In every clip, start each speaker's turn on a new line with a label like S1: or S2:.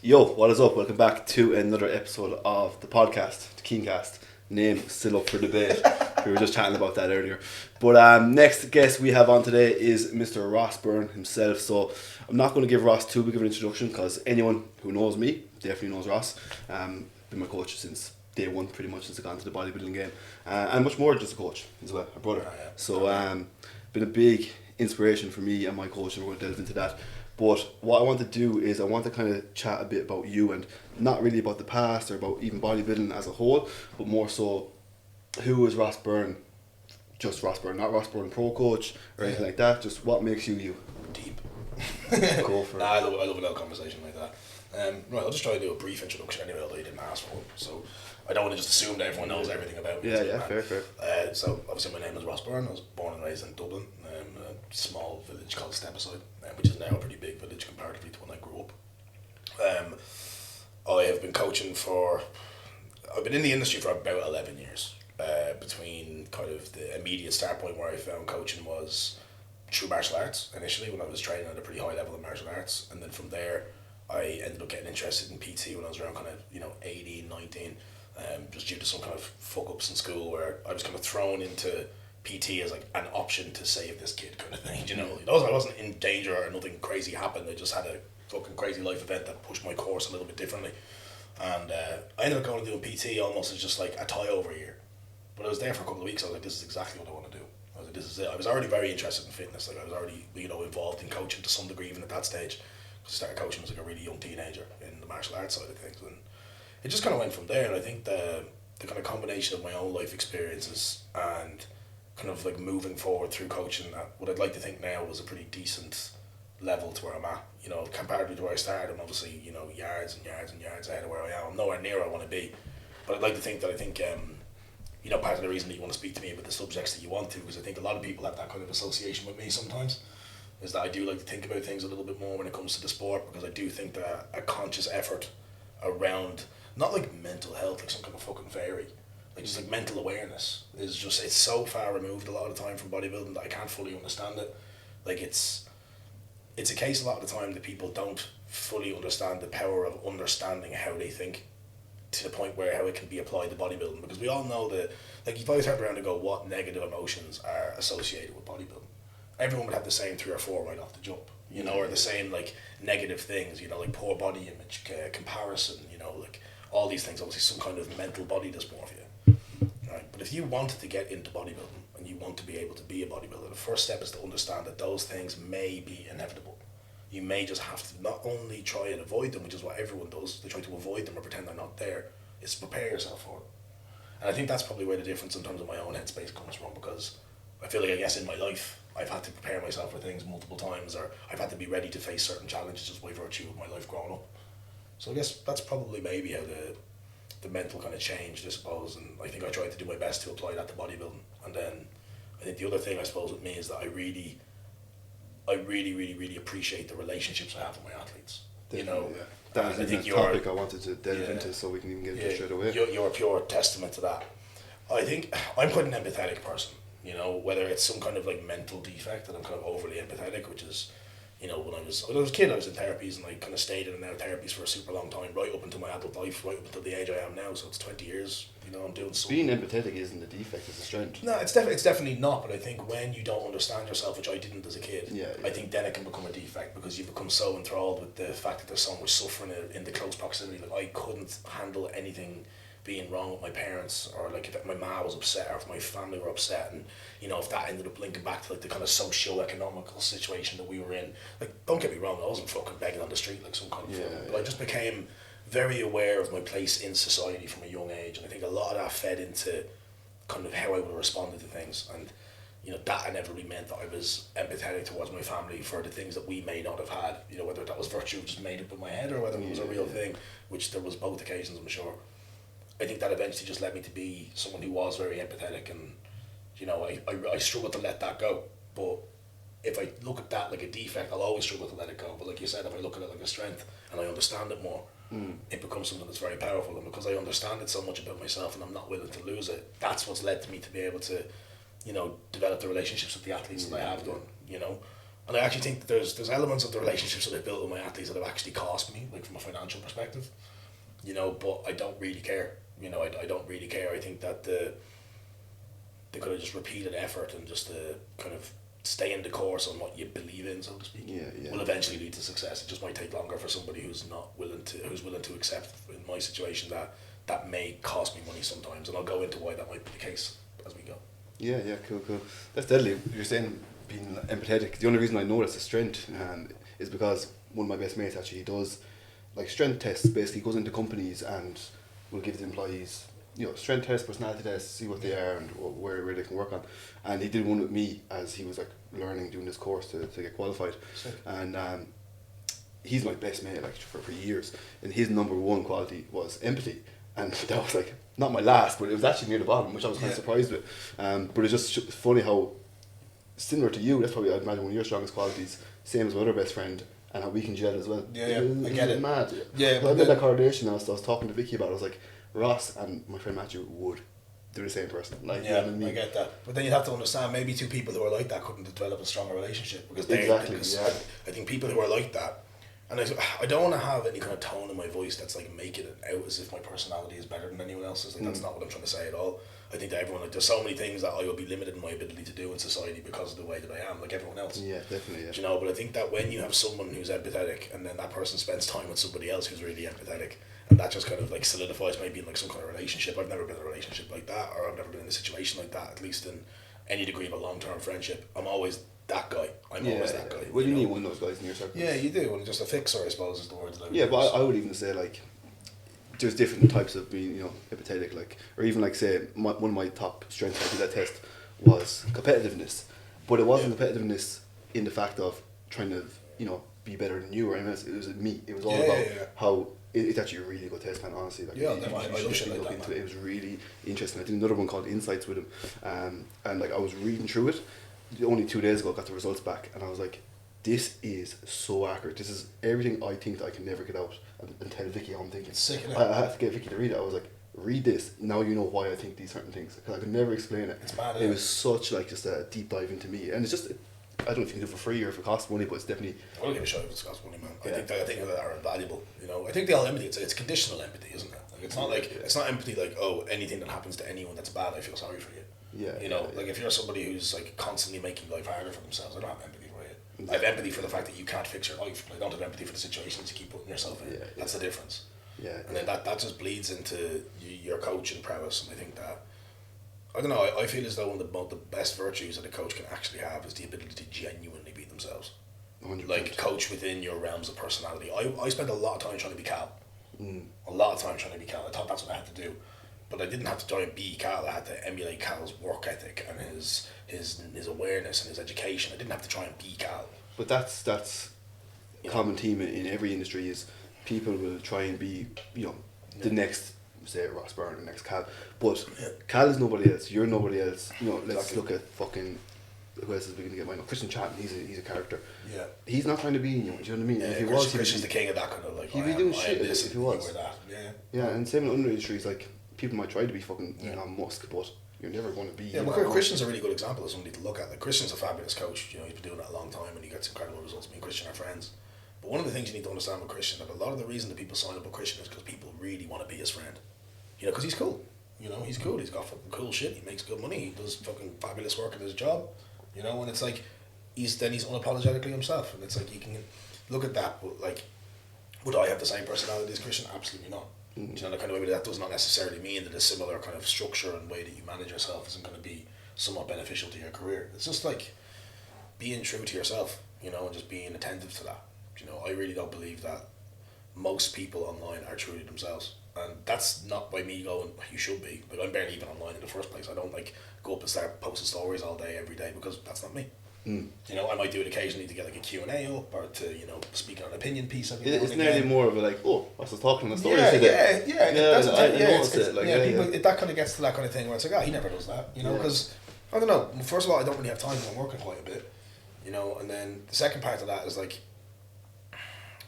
S1: Yo, what is up? Welcome back to another episode of the podcast, the Cian Cast. Name still up for debate. We were just chatting about that earlier. But next guest we have on today is Mr. Ross Byrne himself. So I'm not going to give Ross too big of an introduction because anyone who knows me definitely knows Ross. Been my coach since day one, pretty much, since I got into the bodybuilding game. And much more than just a coach as well, a brother. So been a big inspiration for me and my coach, and we're going to delve into that. But what I want to do is I want to kind of chat a bit about you, and not really about the past or about even bodybuilding as a whole, but more so who is Ross Byrne, just Ross Byrne, not Ross Byrne pro coach or anything like that, just what makes you you.
S2: Deep.
S1: Go for it.
S2: I love a little conversation like that. Right, I'll just try to do a brief introduction anyway, although you didn't ask for one. So I don't want to just assume that everyone knows everything about me.
S1: Yeah, fair.
S2: So obviously my name is Ross Byrne. I was born and raised in Dublin, a small village called Stepaside, which is now a pretty big village comparatively to when I grew up. I have been coaching I've been in the industry for about 11 years. Between kind of the immediate start point where I found coaching was through martial arts initially, when I was training at a pretty high level of martial arts, and then from there I ended up getting interested in PT when I was around kind of 18, 19, just due to some kind of fuck ups in school where I was kind of thrown into PT as like an option to save this kid kind of thing, I wasn't in danger or nothing crazy happened. I just had a fucking crazy life event that pushed my course a little bit differently, and I ended up going to doing PT almost as just like a tie over year. But I was there for a couple of weeks. I was like, this is exactly what I want to do. I was like, this is it. I was already very interested in fitness. Like I was already, involved in coaching to some degree, even at that stage. I started coaching as like a really young teenager in the martial arts side of things, and it just kind of went from there. And I think the kind of combination of my own life experiences and kind of like moving forward through coaching at what I'd like to think now was a pretty decent level to where I'm at. Comparatively to where I started, I'm obviously yards and yards and yards ahead of where I am. I'm nowhere near where I want to be, but I'd like to think that part of the reason that you want to speak to me about the subjects that you want to, because I think a lot of people have that kind of association with me sometimes, is that I do like to think about things a little bit more when it comes to the sport, because I do think that a conscious effort around, not like mental health, like some kind of fucking fairy, like just like mental awareness is just, it's so far removed a lot of the time from bodybuilding that I can't fully understand it. Like it's a case a lot of the time that people don't fully understand the power of understanding how they think, to the point where how it can be applied to bodybuilding, because we all know that, like, you've always heard around and go, what negative emotions are associated with bodybuilding. Everyone would have the same 3 or 4 right off the jump, or the same like negative things, like poor body image, comparison, like all these things, obviously some kind of mental body dysmorphia, right? But if you wanted to get into bodybuilding and you want to be able to be a bodybuilder, the first step is to understand that those things may be inevitable. You may just have to not only try and avoid them, which is what everyone does, they try to avoid them or pretend they're not there, is to prepare yourself for it. And I think that's probably where the difference in terms of my own headspace comes from, because I feel like, I guess, in my life, I've had to prepare myself for things multiple times, or I've had to be ready to face certain challenges just by virtue of my life growing up. So I guess that's probably maybe how the mental kind of changed, I suppose, and I think I tried to do my best to apply that to bodybuilding. And then I think the other thing, I suppose, with me is that I really appreciate the relationships I have with my athletes.
S1: Definitely, yeah. That is a topic I wanted to delve into, so we can even get into it straight away.
S2: You're a pure testament to that. I think I'm quite an empathetic person, whether it's some kind of like mental defect that I'm kind of overly empathetic, which is, when I was a kid, I was in therapies, and I kind of stayed in and out of therapies for a super long time, right up until my adult life, right up until the age I am now, so it's 20 years, I'm doing something.
S1: Being empathetic isn't a defect, it's a strength.
S2: No, it's definitely not, but I think when you don't understand yourself, which I didn't as a kid, I think then it can become a defect, because you become so enthralled with the fact that there's so much suffering in the close proximity. Like, I couldn't handle anything being wrong with my parents, or like if my ma was upset, or if my family were upset, and if that ended up linking back to like the kind of socio-economical situation that we were in. Like, don't get me wrong, I wasn't fucking begging on the street like some kind of fool, but I just became very aware of my place in society from a young age, and I think a lot of that fed into kind of how I would have responded to things, and that inevitably meant that I was empathetic towards my family for the things that we may not have had, whether that was virtue just made up in my head, or whether it was a real thing, which there was both occasions, I'm sure. I think that eventually just led me to be someone who was very empathetic, and I struggle to let that go. But if I look at that like a defect, I'll always struggle to let it go. But like you said, if I look at it like a strength and I understand it more, it becomes something that's very powerful. And because I understand it so much about myself and I'm not willing to lose it, that's what's led to me to be able to, develop the relationships with the athletes that I have done, And I actually think that there's elements of the relationships that I've built with my athletes that have actually cost me, like from a financial perspective, you know, but I don't really care. You know, I don't really care. I think that the kind of just repeated effort and just the kind of stay in the course on what you believe in, so to speak, will eventually lead to success. It just might take longer for somebody who's willing to accept, in my situation, that may cost me money sometimes, and I'll go into why that might be the case as we go.
S1: Yeah, cool. That's deadly. You're saying being empathetic. The only reason I know that's a strength is because one of my best mates actually does like strength tests. Basically, goes into companies and will give the employees, you know, strength tests, personality tests, see what they are and where they can work on. And he did one with me as he was like learning, doing this course to get qualified. Sick. And he's my best mate like for years, and his number one quality was empathy. And that was like not my last, but it was actually near the bottom, which I was kind of surprised with. But it's just funny how similar to you, that's probably, I'd imagine, one of your strongest qualities, same as my other best friend, and how we can gel as well.
S2: Yeah, I get it.
S1: Mad.
S2: Yeah,
S1: I made that correlation. I was talking to Vicky about it. I was like, Ross and my friend Matthew would. They're the same person. Like,
S2: yeah,
S1: you know what I mean?
S2: I get that. But then you have to understand, maybe two people who are like that couldn't develop a stronger relationship because I think people who are like that, and I don't want to have any kind of tone in my voice that's like making it out as if my personality is better than anyone else's. Like, that's not what I'm trying to say at all. I think that everyone, like, there's so many things that I will be limited in my ability to do in society because of the way that I am, like everyone else.
S1: Yeah, definitely. Yeah.
S2: Do you know? But I think that when you have someone who's empathetic, and then that person spends time with somebody else who's really empathetic, and that just kind of like solidifies maybe in like some kind of relationship. I've never been in a relationship like that, or I've never been in a situation like that, at least in any degree of a long-term friendship. I'm always that guy. I'm always that guy.
S1: Well, you need one of those guys in your circle.
S2: Yeah, you do, and just a fixer, I suppose, is the word that I would use.
S1: But I would even say, like, there's different types of being, you know, empathetic, like, or even like, say, one of my top strengths I did that test was competitiveness, but it wasn't competitiveness in the fact of trying to, you know, be better than you or anything else. It was me. It was all about how it's actually a really good test, man. Honestly, like,
S2: I love shit like that.
S1: It was really interesting. I did another one called Insights with him, and like I was reading through it. Only 2 days ago, I got the results back, and I was like, this is so accurate. This is everything I think that I can never get out and tell Vicky how I'm thinking.
S2: Sick,
S1: I had to get Vicky to read it. I was like, read this. Now you know why I think these certain things. Because I could never explain it.
S2: It's mad,
S1: it was such like just a deep dive into me. And it's just, I don't know if you can do it for free or if it costs money, but it's definitely...
S2: I don't give a shit if it costs money, man. I think that are invaluable. You know, I think the whole empathy, it's conditional empathy, isn't it? Like, it's not like, it's not empathy like, oh, anything that happens to anyone that's bad, I feel sorry for you. You know, like if you're somebody who's like constantly making life harder for themselves, I don't have empathy for you. I have empathy for the fact that you can't fix your life, but I don't have empathy for the situations you keep putting yourself in. That's the difference. And then that just bleeds into your coaching prowess, and I think that, I don't know, I feel as though one of the best virtues that a coach can actually have is the ability to genuinely be themselves.
S1: 100%.
S2: Like, coach within your realms of personality. I spent a lot of time trying to be Cal. A lot of time trying to be Cal. I thought that's what I had to do. But I didn't have to try and be Cal. I had to emulate Cal's work ethic and his awareness and his education. I didn't have to try and be Cal.
S1: But that's a common theme in every industry is people will try and be, you know, the next, say, Ross Byrne, the next Cal. But Cal is nobody else. You're nobody else. You know, let's look at fucking... Who else is we going to get mine? Christian Chapman, he's a character.
S2: Yeah.
S1: He's not trying to be, you know what I mean?
S2: Yeah,
S1: if he
S2: Christian's the king of that kind of like...
S1: He'd be doing shit if he was.
S2: Yeah,
S1: and same in other industries, like, people might try to be fucking Elon Musk, but you're never going to be...
S2: Yeah, well, Christian's a really good example of somebody to look at. Like, Christian's a fabulous coach. You know, he's been doing that a long time and he gets incredible results. Me and Christian are friends. But one of the things you need to understand with Christian, that a lot of the reason that people sign up with Christian is because people really want to be his friend. You know, because he's cool. You know, he's cool. He's got fucking cool shit. He makes good money. He does fucking fabulous work at his job. You know, and it's like, he's unapologetically himself. And it's like, you can look at that, but like, would I have the same personality as Christian? Absolutely not. Do you know, the kind of way that does not necessarily mean that a similar kind of structure and way that you manage yourself isn't going to be somewhat beneficial to your career. It's just like being true to yourself, you know, and just being attentive to that. You know, I really don't believe that most people online are true to themselves. And that's not by me going, you should be. Like, I'm barely even online in the first place. I don't like go up and start posting stories all day, every day, because that's not me. You know, I might do it occasionally to get like a Q&A up or to, you know, speak on an opinion piece.
S1: It's nearly more of a like, oh, I was talking on the story
S2: today.
S1: Yeah,
S2: that kind of gets to that kind of thing where it's like, he never does that, you know, because, I don't know, first of all, I don't really have time when I'm working quite a bit, you know, and then the second part of that is like,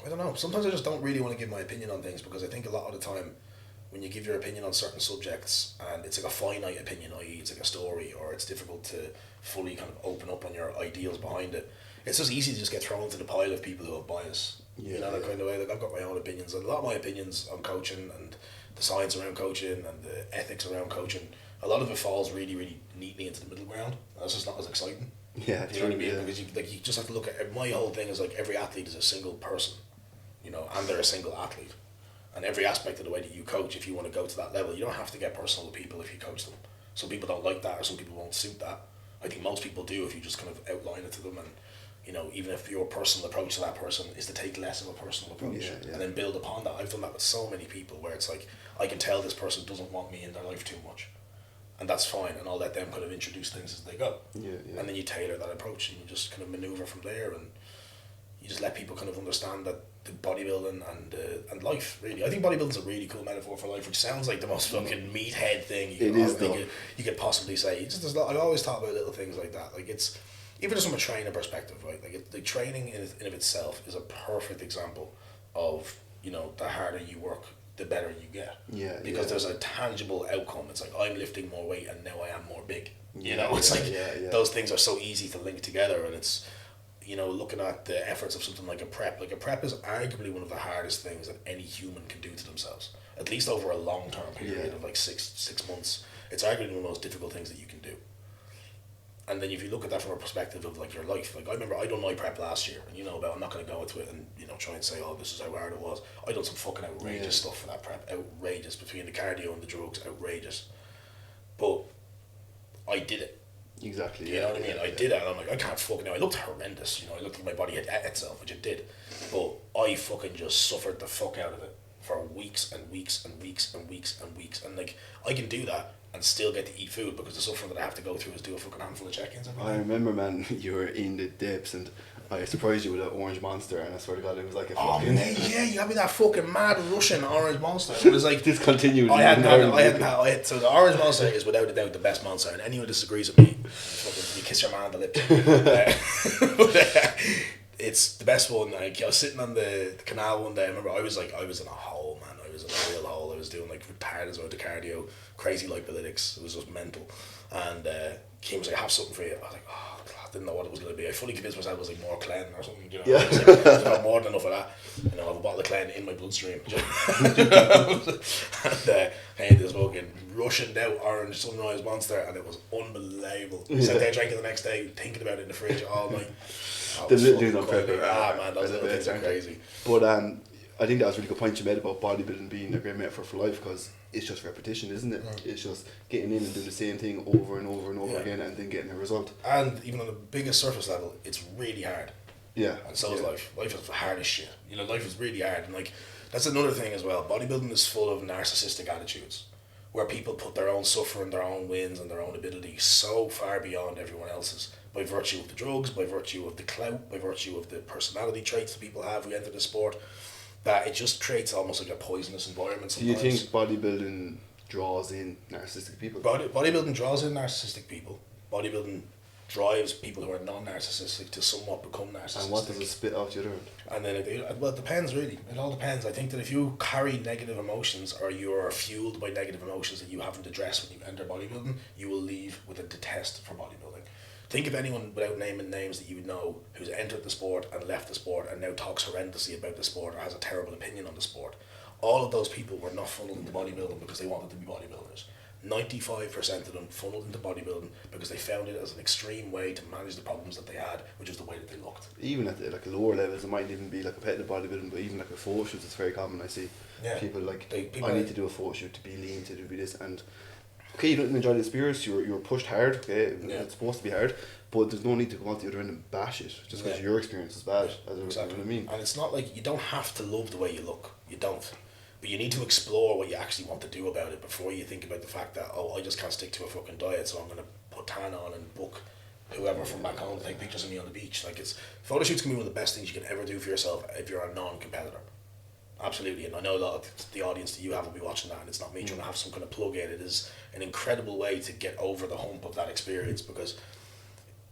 S2: I don't know, sometimes I just don't really want to give my opinion on things, because I think a lot of the time when you give your opinion on certain subjects and it's like a finite opinion, i.e. it's like a story, or it's difficult to fully kind of open up on your ideals behind it, it's just easy to just get thrown into the pile of people who have bias.
S1: Yeah,
S2: you know, that kind of way. Like, I've got my own opinions, and a lot of my opinions on coaching and the science around coaching and the ethics around coaching, a lot of it falls really, really neatly into the middle ground. And it's just not as exciting.
S1: Yeah,
S2: you know what I mean? Because you just have to look at, my whole thing is like, every athlete is a single person, you know, and they're a single athlete. And every aspect of the way that you coach, if you want to go to that level, you don't have to get personal with people if you coach them. Some people don't like that, or some people won't suit that. I think most people do if you just kind of outline it to them, and, you know, even if your personal approach to that person is to take less of a personal approach and then build upon that. I've done that with so many people where it's like, I can tell this person doesn't want me in their life too much, and that's fine, and I'll let them kind of introduce things as they go. And then you tailor that approach, and you just kind of maneuver from there, and you just let people kind of understand that the bodybuilding and life, really. I think bodybuilding's a really cool metaphor for life, which sounds like the most fucking meathead thing you could possibly say. It's just, I've always thought about little things like that. Like, it's, even just from a training perspective, right? Like, the training in of itself is a perfect example of, you know, the harder you work, the better you get. Because there's a tangible outcome. It's like, I'm lifting more weight and now I am more big. You know, it's those things are so easy to link together, and it's, you know, looking at the efforts of something like a prep. Like, a prep is arguably one of the hardest things that any human can do to themselves, at least over a long-term period of like six months. It's arguably one of the most difficult things that you can do. And then if you look at that from a perspective of like your life, like, I remember I done my prep last year, and, you know, I'm not going to go into it and, you know, try and say, oh, this is how hard it was. I done some fucking outrageous stuff for that prep. Outrageous. Between the cardio and the drugs, outrageous. But I did it.
S1: Exactly.
S2: You know what I mean? I did it, and I'm like, I can't fucking know. I looked horrendous. You know, I looked like my body had ate itself, which it did. But I fucking just suffered the fuck out of it for weeks and weeks and weeks and weeks and weeks. And like, I can do that and still get to eat food, because the suffering that I have to go through is do a fucking handful of check-ins.
S1: I remember, man, you were in the depths, and I surprised you with an orange monster, and I swear to God, it was like a fucking...
S2: Man, yeah, you had me that fucking mad Russian orange monster. It was like...
S1: Discontinued.
S2: So the orange monster is without a doubt the best monster, and anyone who disagrees with me, fucking, you kiss your man on the lips. It's the best one. Like, I was sitting on the canal one day. I remember I was in a hole, man. I was in a real hole. I was doing like retarded amount of cardio, crazy lipolytics. It was just mental. And Kim was like, "Have something for you." I was like, "Oh, I didn't know what it was going to be." I fully convinced myself it was like more Clen or something. You know, I was like, "There's not more than enough of that." You know, I have a bottle of Clen in my bloodstream. And I had this fucking Russian out orange sunrise monster, and it was unbelievable. Sat there drinking the next day, thinking about it in the fridge all night.
S1: The little things on prep.
S2: Man, those little things are crazy.
S1: But I think that was a really good point you made about bodybuilding being a great metaphor for life, because it's just repetition, isn't it? It's just getting in and doing the same thing over and over and over again, and then getting a result.
S2: And even on the biggest surface level, it's really hard.
S1: Yeah.
S2: And so is life. Life is hard as shit. You know, life is really hard, and like, that's another thing as well. Bodybuilding is full of narcissistic attitudes, where people put their own suffering, their own wins, and their own ability so far beyond everyone else's, by virtue of the drugs, by virtue of the clout, by virtue of the personality traits that people have who enter the sport, that it just creates almost like a poisonous environment sometimes.
S1: Do you think bodybuilding draws in narcissistic people?
S2: Bodybuilding draws in narcissistic people. Bodybuilding drives people who are non-narcissistic to somewhat become narcissistic.
S1: And what does it spit out the other end?
S2: And then it depends, really. It all depends. I think that if you carry negative emotions, or you're fueled by negative emotions that you haven't addressed when you enter bodybuilding, you will leave with a detest for bodybuilding. Think of anyone, without naming names, that you know who's entered the sport and left the sport and now talks horrendously about the sport or has a terrible opinion on the sport. All of those people were not funneled into bodybuilding because they wanted to be bodybuilders. 95% of them funneled into bodybuilding because they found it as an extreme way to manage the problems that they had, which is the way that they looked. Even
S1: at the, like, lower levels, it might even be like competitive bodybuilding, but even like with photo shoots, it's very common. I see people like, I need to do a photo shoot to be lean, to do this, and okay, you didn't enjoy the experience, you were pushed hard, okay, it's supposed to be hard, but there's no need to go on to the other end and bash it just because your experience is bad.
S2: Exactly.
S1: You know what I mean?
S2: And it's not like, you don't have to love the way you look, you don't. But you need to explore what you actually want to do about it before you think about the fact that, oh, I just can't stick to a fucking diet, so I'm going to put tan on and book whoever from back home to take pictures of me on the beach. Like, photo shoots can be one of the best things you can ever do for yourself if you're a non-competitor. Absolutely, and I know a lot of the audience that you have will be watching that, and it's not me trying to have some kind of plug in. It is an incredible way to get over the hump of that experience, because,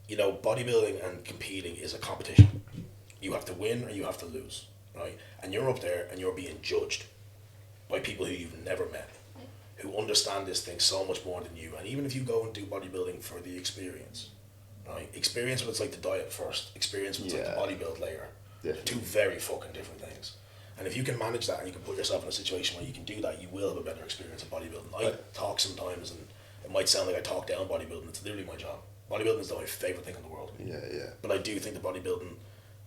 S2: you know, bodybuilding and competing is a competition. You have to win or you have to lose, right? And you're up there and you're being judged by people who you've never met, who understand this thing so much more than you. And even if you go and do bodybuilding for the experience, right? Experience what's like the diet first. Experience what's like the bodybuild later.
S1: Definitely.
S2: Two very fucking different things. And if you can manage that and you can put yourself in a situation where you can do that, you will have a better experience in bodybuilding. I talk sometimes, and it might sound like I talk down bodybuilding. It's literally my job. Bodybuilding is my favourite thing in the world.
S1: Yeah, yeah.
S2: But I do think that bodybuilding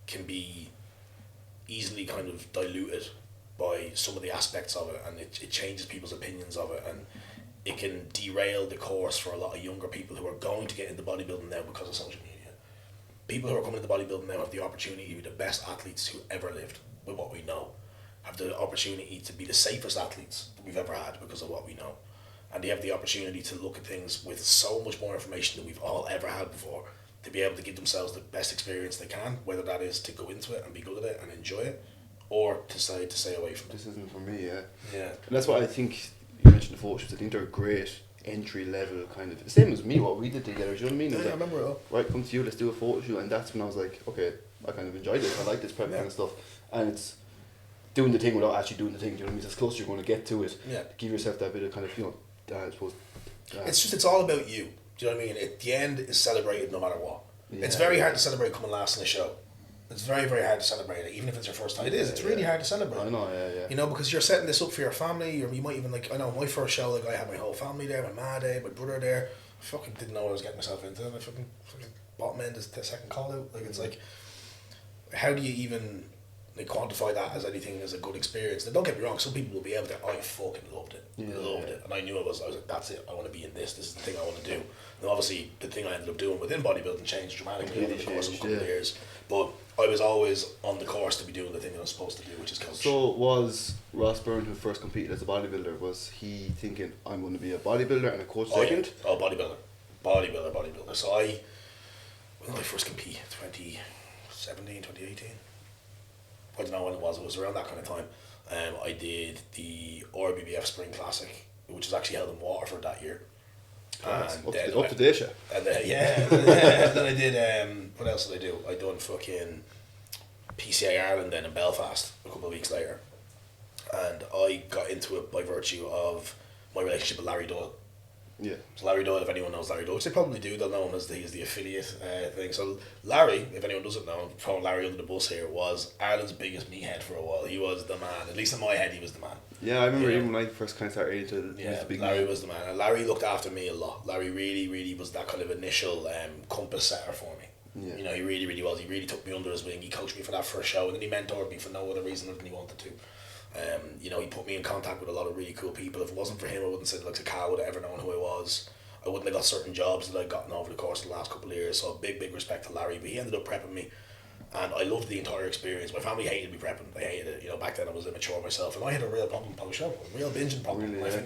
S2: can be easily kind of diluted by some of the aspects of it, and it changes people's opinions of it, and it can derail the course for a lot of younger people who are going to get into bodybuilding now because of social media. People who are coming into bodybuilding now have the opportunity to be the best athletes who ever lived, with what we know. Have the opportunity to be the safest athletes that we've ever had because of what we know. And they have the opportunity to look at things with so much more information than we've all ever had before, to be able to give themselves the best experience they can, whether that is to go into it and be good at it and enjoy it, or to stay away from it.
S1: This isn't for me, yeah.
S2: Yeah.
S1: And that's why I think you mentioned the photo shoots. I think they're great entry level kind of. The same as me, what we did together. Do you know what I mean?
S2: Yeah, I remember it all.
S1: Right, come to you, let's do a photo shoot, and that's when I was like, okay, I kind of enjoyed it. I like this prep kind of stuff, and it's doing the thing without actually doing the thing. Do you know what I mean? It's as close as you're going to get to it.
S2: Yeah.
S1: Give yourself that bit of kind of, you know, I suppose.
S2: It's all about you. Do you know what I mean? At the end is celebrated no matter what. Yeah. It's very hard to celebrate coming last in a show. It's very, very hard to celebrate it, even if it's your first time. It is. It's really hard to celebrate.
S1: I know, yeah.
S2: You know, because you're setting this up for your family, or you might even, like, I know my first show, like, I had my whole family there, my ma there, my brother there. I fucking didn't know what I was getting myself into, and I fucking bottom end is the second call out. Like, it's like, how do you even like quantify that as anything as a good experience? Now, don't get me wrong, some people will be able to. I fucking loved it. I loved it, and I knew I was like, that's it. I want to be in this. This is the thing I want to do. And obviously, the thing I ended up doing within bodybuilding changed dramatically over the course of a couple of years. But I was always on the course to be doing the thing that I was supposed to do, which is coach.
S1: So was Ross Byrne, who first competed as a bodybuilder, was he thinking, I'm going to be a bodybuilder and a coach second?
S2: Yeah. Oh, bodybuilder. So when did I first compete? 2017, 2018? I don't know when it was around that kind of time. I did the RBBF Spring Classic, which was actually held in Waterford that year.
S1: And up to date, yeah.
S2: And then I did, what else did I do? I done fucking PCA Ireland then in Belfast a couple of weeks later. And I got into it by virtue of my relationship with Larry Doyle.
S1: Yeah.
S2: So Larry Doyle, if anyone knows Larry Doyle, which they probably do, they'll know him as he's the affiliate thing. So Larry, if anyone doesn't know, throwing Larry under the bus here, was Ireland's biggest meathead for a while. He was the man. At least in my head, he was the man.
S1: Yeah, I remember even when I first kind of started into the big
S2: Larry was the man. And Larry looked after me a lot. Larry really, really was that kind of initial compass setter for me. Yeah. You know, he really, really was. He really took me under his wing. He coached me for that first show, and then he mentored me for no other reason than he wanted to. You know, he put me in contact with a lot of really cool people. If it wasn't for him, I wouldn't say like Cal would have ever known who I was. I wouldn't have got certain jobs that I'd gotten over the course of the last couple of years. So big respect to Larry. But he ended up prepping me, and I loved the entire experience. My family hated me prepping. They hated it. You know, back then I was immature myself, and I had a real problem post-show, a real binging problem. Really,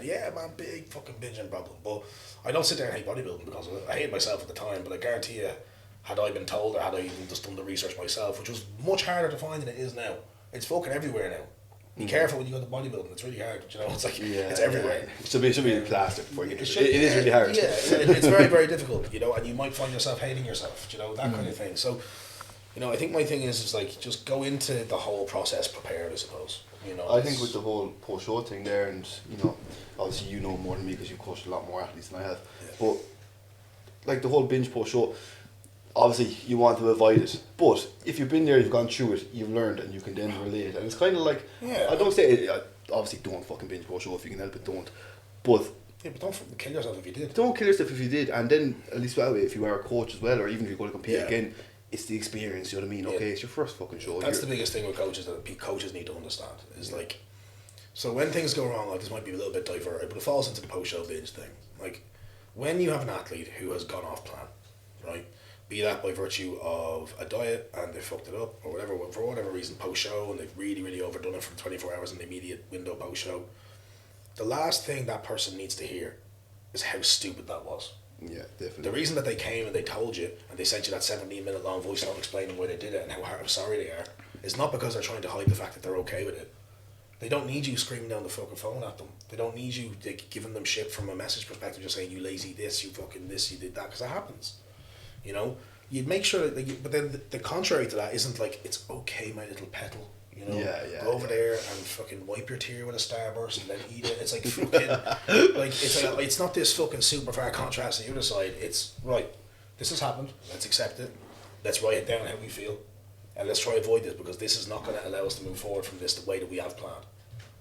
S2: big fucking binging problem. But I don't sit there and hate bodybuilding because of it. I hated myself at the time, but I guarantee you, had I been told or had I even just done the research myself, which was much harder to find than it is now. It's fucking everywhere now. Be careful when you go to bodybuilding. It's really hard. You know, it's like it's everywhere.
S1: Yeah. It should be plastic before you get to it. It is really hard.
S2: Yeah, it's very, very difficult. You know, and you might find yourself hating yourself. You know, that kind of thing. So, you know, I think my thing is like just go into the whole process prepared. I suppose. You know,
S1: I think with the whole post-show thing there, and you know, obviously you know more than me because you've coached a lot more athletes than I have. Yeah. But like the whole binge post-show. Obviously, you want to avoid it, but if you've been there, you've gone through it, you've learned, and you can then relate. And it's kind of like, I don't say, obviously, don't fucking binge post show if you can help it, don't. But
S2: but don't kill yourself if you did.
S1: Don't kill yourself if you did, and then at least that way, if you are a coach as well, or even if you're going to compete again, it's the experience. You know what I mean? Okay, it's your first fucking show.
S2: That's the biggest thing with coaches that coaches need to understand is like, so when things go wrong, like this might be a little bit diverted, but it falls into the post show binge thing. Like, when you have an athlete who has gone off plan, right? Be that by virtue of a diet and they fucked it up or whatever, for whatever reason post-show, and they've really, really overdone it from 24 hours in the immediate window post-show. The last thing that person needs to hear is how stupid that was.
S1: Yeah, definitely.
S2: The reason that they came and they told you and they sent you that 17-minute long voice note explaining why they did it and how sorry they are is not because they're trying to hide the fact that they're okay with it. They don't need you screaming down the fucking phone at them. They don't need you giving them shit from a message perspective, just saying you lazy this, you fucking this, you did that, because it happens. You know, you'd make sure that, but then the contrary to that isn't like, it's okay, my little petal. You know, go over there and fucking wipe your tear with a Starburst and then eat it. It's like fucking, like it's not this fucking super far contrast to the other side. It's right. This has happened. Let's accept it. Let's write it down how we feel. And let's try to avoid this because this is not going to allow us to move forward from this the way that we have planned.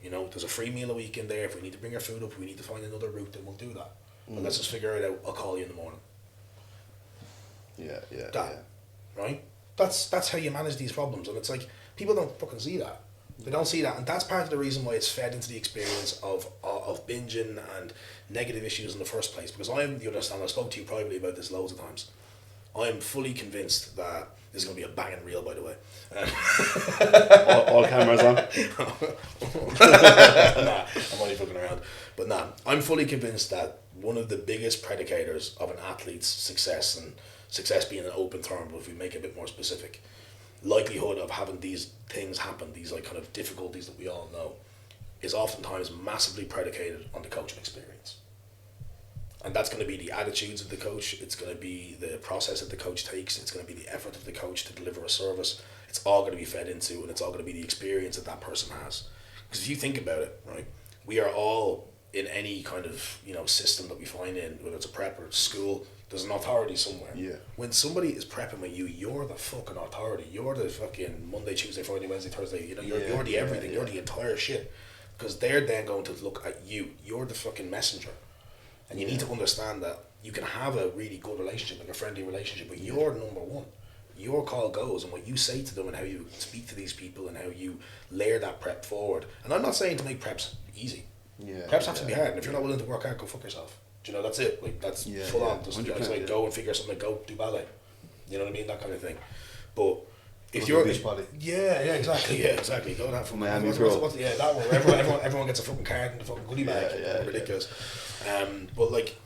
S2: You know, there's a free meal a week in there. If we need to bring our food up, we need to find another route, then we'll do that. But let's just figure it out. I'll call you in the morning.
S1: Yeah.
S2: Right? That's how you manage these problems. And it's like, people don't fucking see that. They don't see that. And that's part of the reason why it's fed into the experience of binging and negative issues in the first place. Because you understand, I spoke to you privately about this loads of times. I'm fully convinced that this is going to be a banging reel, by the way.
S1: All cameras on?
S2: Nah, I'm only fucking around. But nah, I'm fully convinced that one of the biggest predicators of an athlete's success, and success being an open term, but if we make it a bit more specific, likelihood of having these things happen, these like kind of difficulties that we all know, is oftentimes massively predicated on the coaching experience. And that's going to be the attitudes of the coach, it's going to be the process that the coach takes, it's going to be the effort of the coach to deliver a service. It's all going to be fed into, and it's all going to be the experience that that person has. Because if you think about it, right, we are all in any kind of, you know, system that we find in, whether it's a prep or school, there's an authority somewhere.
S1: Yeah.
S2: When somebody is prepping with you, you're the fucking authority. You're the fucking Monday, Tuesday, Friday, Wednesday, Thursday. You know, you're the everything. You're the entire shit. Because they're then going to look at you. You're the fucking messenger. And you need to understand that you can have a really good relationship, like a friendly relationship, but you're number one. Your call goes, and what you say to them and how you speak to these people and how you layer that prep forward. And I'm not saying to make preps easy. Preps have to be hard, and if you're not willing to work hard, go fuck yourself. Do you know, that's it. Like, that's full on. Just like go and figure something, go do ballet. You know what I mean? That kind of thing. But if you're exactly. Go and have fun.
S1: Miami
S2: that one where everyone gets a fucking card in the fucking goodie bag. Ridiculous. But like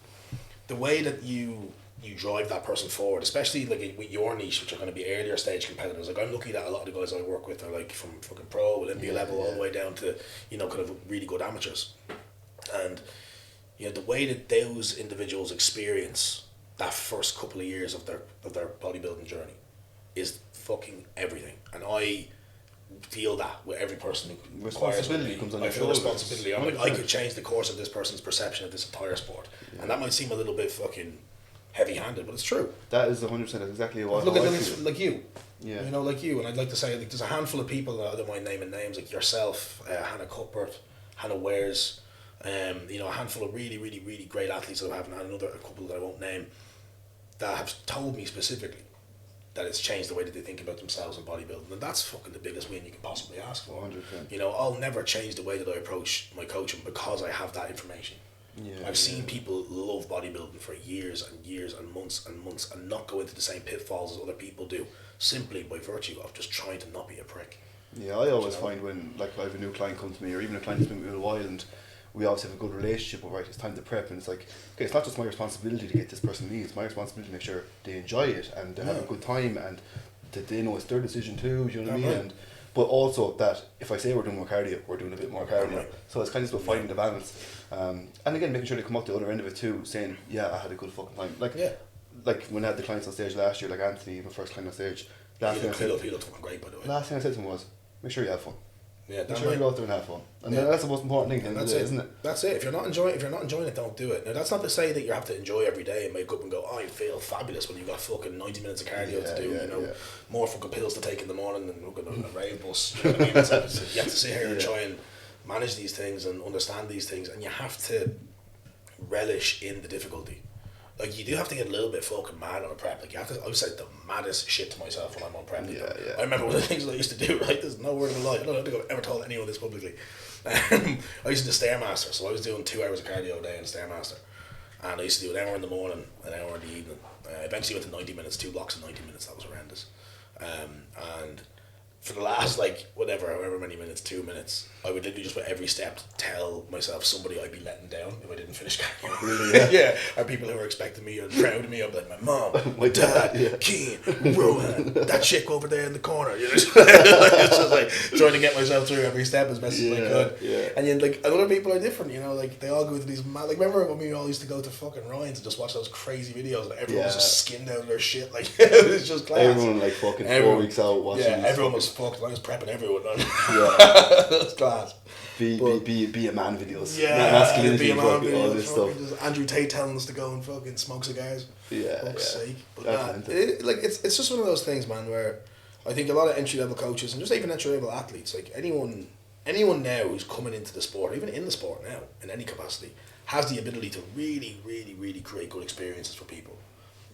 S2: the way that you drive that person forward, especially like with your niche, which are going to be earlier stage competitors. Like, I'm lucky that a lot of the guys I work with are like from fucking pro, Olympia level, all the way down to, you know, kind of really good amateurs. And you know, the way that those individuals experience that first couple of years of their bodybuilding journey is fucking everything. And I feel that with every person who
S1: responsibility comes on your shoulders.
S2: Responsibility. I'm like, I could change the course of this person's perception of this entire sport. And that might seem a little bit fucking heavy-handed, but it's true.
S1: That is 100% exactly what
S2: look at like you.
S1: Yeah.
S2: You know, like you. And I'd like to say, like, there's a handful of people that I don't mind naming names, like yourself, Hannah Cuthbert, Hannah Wares, you know, a handful of really, really, really great athletes that I haven't had, a couple that I won't name, that have told me specifically that it's changed the way that they think about themselves in bodybuilding. And that's fucking the biggest win you can possibly ask for.
S1: 100%.
S2: You know, I'll never change the way that I approach my coaching because I have that information. I've seen people love bodybuilding for years and years and months and not go into the same pitfalls as other people do, simply by virtue of just trying to not be a prick.
S1: Yeah, I always find when, like, I have a new client come to me, or even a client that's been with me a while, and we obviously have a good relationship, but right, it's time to prep, and it's like, okay, it's not just my responsibility to get this person meal, it's my responsibility to make sure they enjoy it and they have a good time, and that they know it's their decision too, do you know what I mean?
S2: Right.
S1: And but also that if I say we're doing more cardio, we're doing a bit more cardio. Right. So it's kind of about finding the balance. And again, making sure they come up the other end of it too, saying, yeah, I had a good fucking time. Like when I had the clients on stage last year, like Anthony, my first client on stage,
S2: He looked fucking great, by the way.
S1: last thing I said to him was, make sure you have fun.
S2: Yeah,
S1: make sure you go out there and have fun. And that's the most important thing, isn't it?
S2: That's it. If you're not enjoying it, don't do it. Now, that's not to say that you have to enjoy every day and wake up and go, oh, you feel fabulous when you've got fucking 90 minutes of cardio to do, more fucking pills to take in the morning than looking on a rave bus. You know what I mean? You have to sit here and try and manage these things and understand these things, and you have to relish in the difficulty. Like, you do have to get a little bit fucking mad on a prep. Like, you have to, I would say the maddest shit to myself when I'm on prep. I remember one of the things I used to do, right? There's no word of a lie. I don't think I've ever told anyone this publicly. I used to do Stairmaster, so I was doing 2 hours of cardio a day in Stairmaster. And I used to do an hour in the morning, an hour in the evening. Eventually went to 90 minutes, 2 blocks of 90 minutes. That was horrendous. And for the last, however many minutes, 2 minutes, I would literally just with every step tell myself somebody I'd be letting down if I didn't finish cardio.
S1: Really,
S2: yeah. Or people who were expecting me or proud of me. I'd be like, my mom, my dad, Cian, Rohan, that chick over there in the corner. You know, it's just like trying to get myself through every step as best as I could. Yeah. And then, like, other people are different, you know, like, they all go to these mad, like, remember when we all used to go to fucking Ryan's and just watch those crazy videos and everyone was just skinned out of their shit, like, it was just class.
S1: Everyone, like, fucking 4 weeks out watching
S2: everyone was fucked. I was prepping everyone.
S1: Yeah.
S2: That was class.
S1: Be a man videos.
S2: Yeah,
S1: Masculinity,
S2: be a man
S1: fucking all
S2: videos.
S1: this
S2: Fucking
S1: stuff.
S2: just Andrew Tate telling us to go and fucking smoke cigars.
S1: Yeah,
S2: Fuck's sake. But
S1: That's
S2: it's just one of those things, man, where I think a lot of entry level coaches and just even entry level athletes, like anyone now who's coming into the sport, even in the sport now, in any capacity, has the ability to really, really, really create good experiences for people.